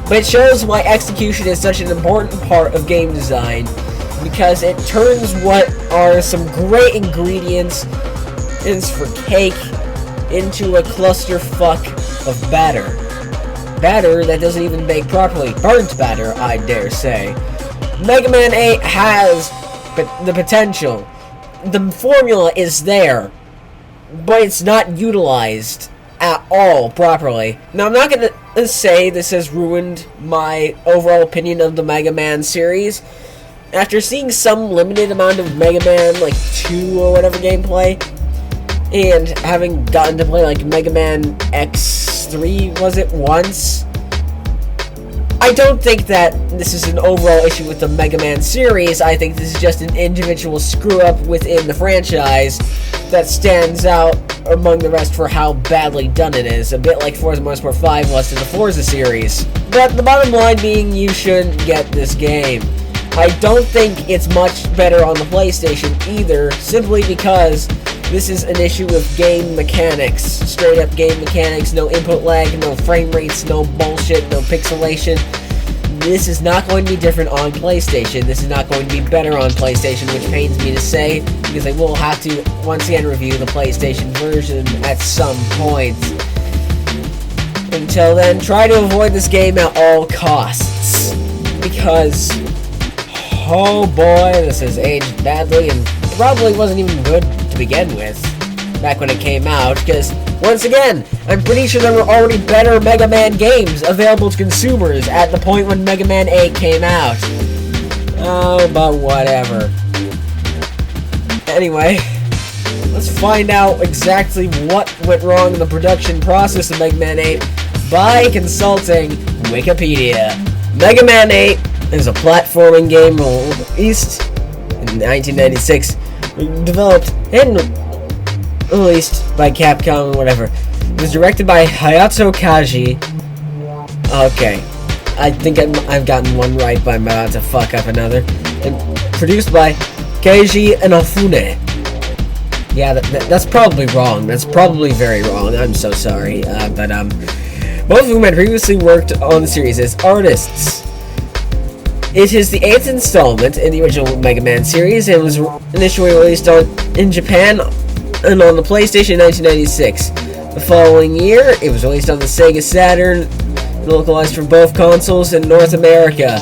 But it shows why execution is such an important part of game design, because it turns what are some great ingredients for cake into a clusterfuck of batter. Batter that doesn't even bake properly. Burnt batter, I dare say. Mega Man 8 has the potential. The formula is there, but it's not utilized at all properly. Now, I'm not going to say this has ruined my overall opinion of the Mega Man series. After seeing some limited amount of Mega Man, like 2 or whatever gameplay, and having gotten to play like Mega Man X3, was it, once? I don't think that this is an overall issue with the Mega Man series. I think this is just an individual screw-up within the franchise that stands out among the rest for how badly done it is. A bit like Forza Motorsport 5 was to the Forza series. But the bottom line being, you shouldn't get this game. I don't think it's much better on the PlayStation either, simply because This is an issue with game mechanics. Straight up game mechanics, no input lag, no frame rates, no bullshit, no pixelation. This is not going to be different on PlayStation. This is not going to be better on PlayStation, which pains me to say, because I will have to once again review the PlayStation version at some point. Until then, try to avoid this game at all costs, because, oh boy, this has aged badly and probably wasn't even good to begin with back when it came out, because once again, I'm pretty sure there were already better Mega Man games available to consumers at the point when Mega Man 8 came out. Oh, but whatever. Anyway, let's find out exactly what went wrong in the production process of Mega Man 8 by consulting Wikipedia. Mega Man 8 is a platforming game released in 1996, developed and released by Capcom and whatever. It was directed by Hayato Kaji. Okay, I think I've gotten one right, but I'm about to fuck up another. And produced by Keiji Inafune. Yeah, that's probably wrong. That's probably very wrong. I'm so sorry. But both of whom had previously worked on the series as artists. It is the 8th installment in the original Mega Man series and was initially released in Japan and on the PlayStation in 1996. The following year, it was released on the Sega Saturn and localized for both consoles in North America.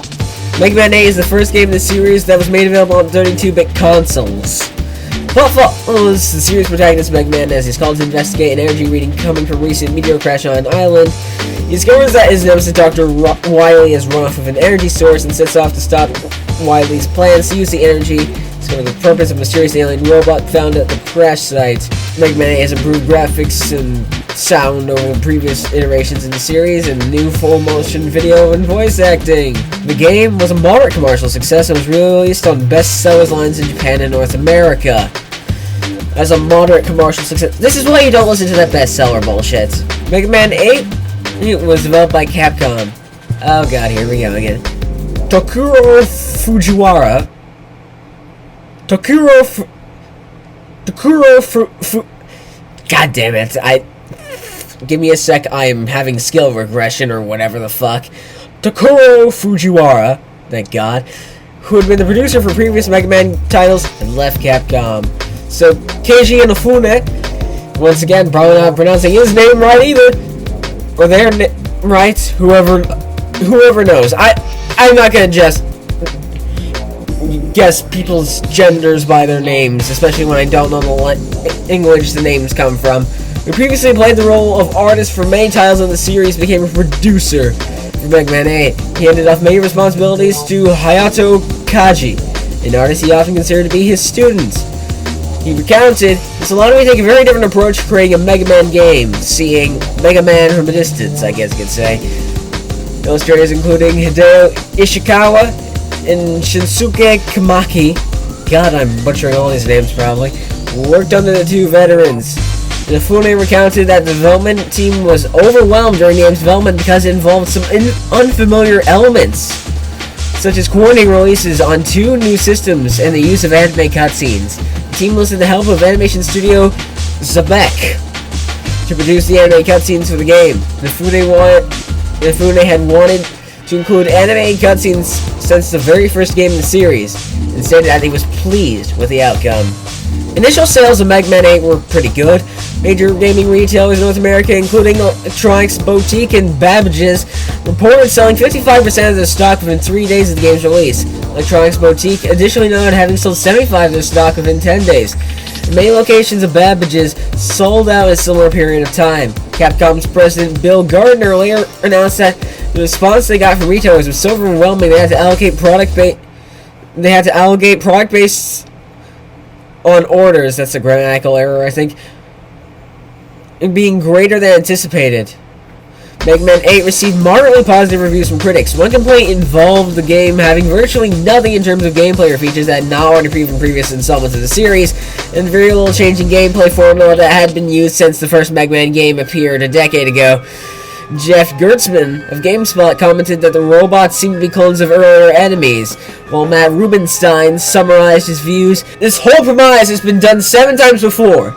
Mega Man 8 is the first game in the series that was made available on 32-bit consoles. Plot follows the series protagonist Mega Man as he's called to investigate an energy reading coming from a recent meteor crash on an island. He discovers that his nemesis Dr. Wily has run off of an energy source and sets off to stop Wily's plans to use the energy to discover the purpose of a mysterious alien robot found at the crash site. Mega Man 8 has improved graphics and sound over the previous iterations in the series and new full-motion video and voice acting. The game was a moderate commercial success and was released on bestsellers lines in Japan and North America. As a moderate commercial success. This is why you don't listen to that bestseller bullshit. Mega Man 8 it was developed by Capcom. Oh god, here we go again. Tokuro Fujiwara. God damn it. Give me a sec, I am having skill regression or whatever the fuck. Tokuro Fujiwara, thank god, who had been the producer for previous Mega Man titles and left Capcom. So, Keiji Inafune, once again, probably not pronouncing his name right either, or their right, whoever knows. I'm not gonna just guess people's genders by their names, especially when I don't know the English the names come from. Who previously played the role of artist for many titles in the series, became a producer for Mega Man 8. He handed off many responsibilities to Hayato Kaji, an artist he often considered to be his student. He recounted, "This allowed me to take a very different approach to creating a Mega Man game, seeing Mega Man from a distance, I guess you could say." Illustrators including Hideo Ishikawa and Shinsuke Kamaki, god, I'm butchering all these names probably, worked under the two veterans. Inafune recounted that the development team was overwhelmed during the game's development because it involved some unfamiliar elements, such as coordinating releases on 2 new systems and the use of anime cutscenes. The team listed the help of animation studio Zabek to produce the anime cutscenes for the game. Inafune had wanted to include anime cutscenes since the very first game in the series, and stated that he was pleased with the outcome. Initial sales of Mega Man 8 were pretty good. Major gaming retailers in North America, including Electronics Boutique and Babbage's, reported selling 55% of their stock within 3 days of the game's release. Electronics Boutique additionally noted having sold 75% of their stock within 10 days. Many locations of Babbage's sold out in a similar period of time. Capcom's president Bill Gardner later announced that the response they got from retailers was so overwhelming they had to allocate product based on orders. That's a grammatical error, I think. Being greater than anticipated. Mega Man 8 received moderately positive reviews from critics. One complaint involved the game having virtually nothing in terms of gameplay or features that had not already appeared from previous installments of the series, and very little change in gameplay formula that had been used since the first Mega Man game appeared a decade ago. Jeff Gertzman of GameSpot commented that the robots seem to be clones of earlier enemies, while Matt Rubenstein summarized his views. This whole premise has been done 7 times before.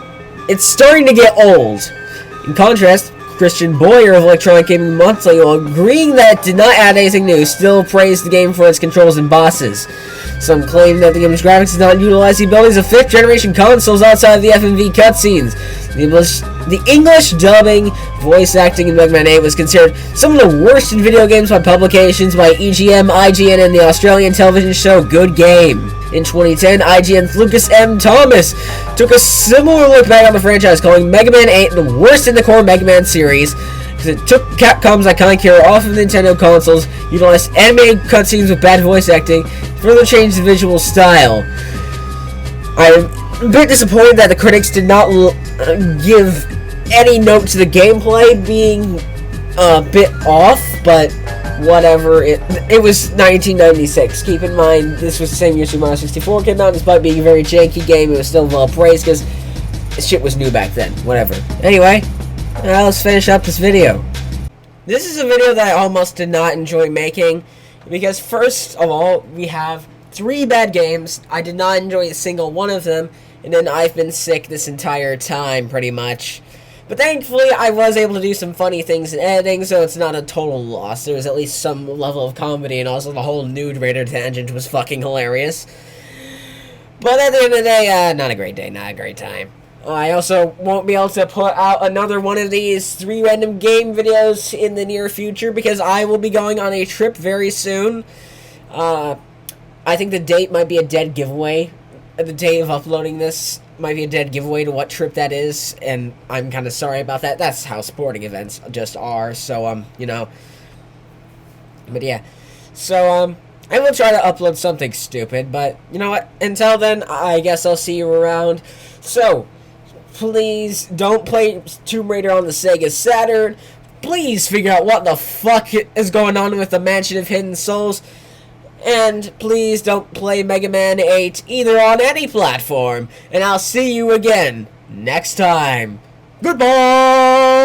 It's starting to get old. In contrast, Christian Boyer of Electronic Gaming Monthly, while agreeing that it did not add anything new, still praised the game for its controls and bosses. Some claim that the game's graphics did not utilize the abilities of 5th generation consoles outside of the FMV cutscenes. The English dubbing, voice acting in Mega Man 8 was considered some of the worst in video games by publications by EGM, IGN, and the Australian television show Good Game. In 2010, IGN's Lucas M. Thomas took a similar look back on the franchise, calling Mega Man 8 the worst in the core Mega Man series, because it took Capcom's iconic hero off of Nintendo consoles, utilized animated cutscenes with bad voice acting, further changed the visual style. I'm a bit disappointed that the critics did not give any note to the gameplay being a bit off, but whatever. It was 1996. Keep in mind, this was the same year Super Mario 64 came out. Despite being a very janky game, it was still well praised because shit was new back then. Whatever. Anyway, let's finish up this video. This is a video that I almost did not enjoy making because, first of all, we have 3 bad games. I did not enjoy a single one of them, and then I've been sick this entire time, pretty much. But thankfully, I was able to do some funny things in editing, so it's not a total loss. There was at least some level of comedy, and also the whole Nude Raider tangent was fucking hilarious. But at the end of the day, not a great day, not a great time. I also won't be able to put out another one of these 3 random game videos in the near future, because I will be going on a trip very soon. I think the date might be a dead giveaway. The day of uploading this might be a dead giveaway to what trip that is, and I'm kind of sorry about that. That's how sporting events just are, so, you know. But yeah, so, I will try to upload something stupid, but, you know what, until then, I guess I'll see you around. So, please don't play Tomb Raider on the Sega Saturn. Please figure out what the fuck is going on with the Mansion of Hidden Souls. And please don't play Mega Man 8 either on any platform. And I'll see you again next time. Goodbye!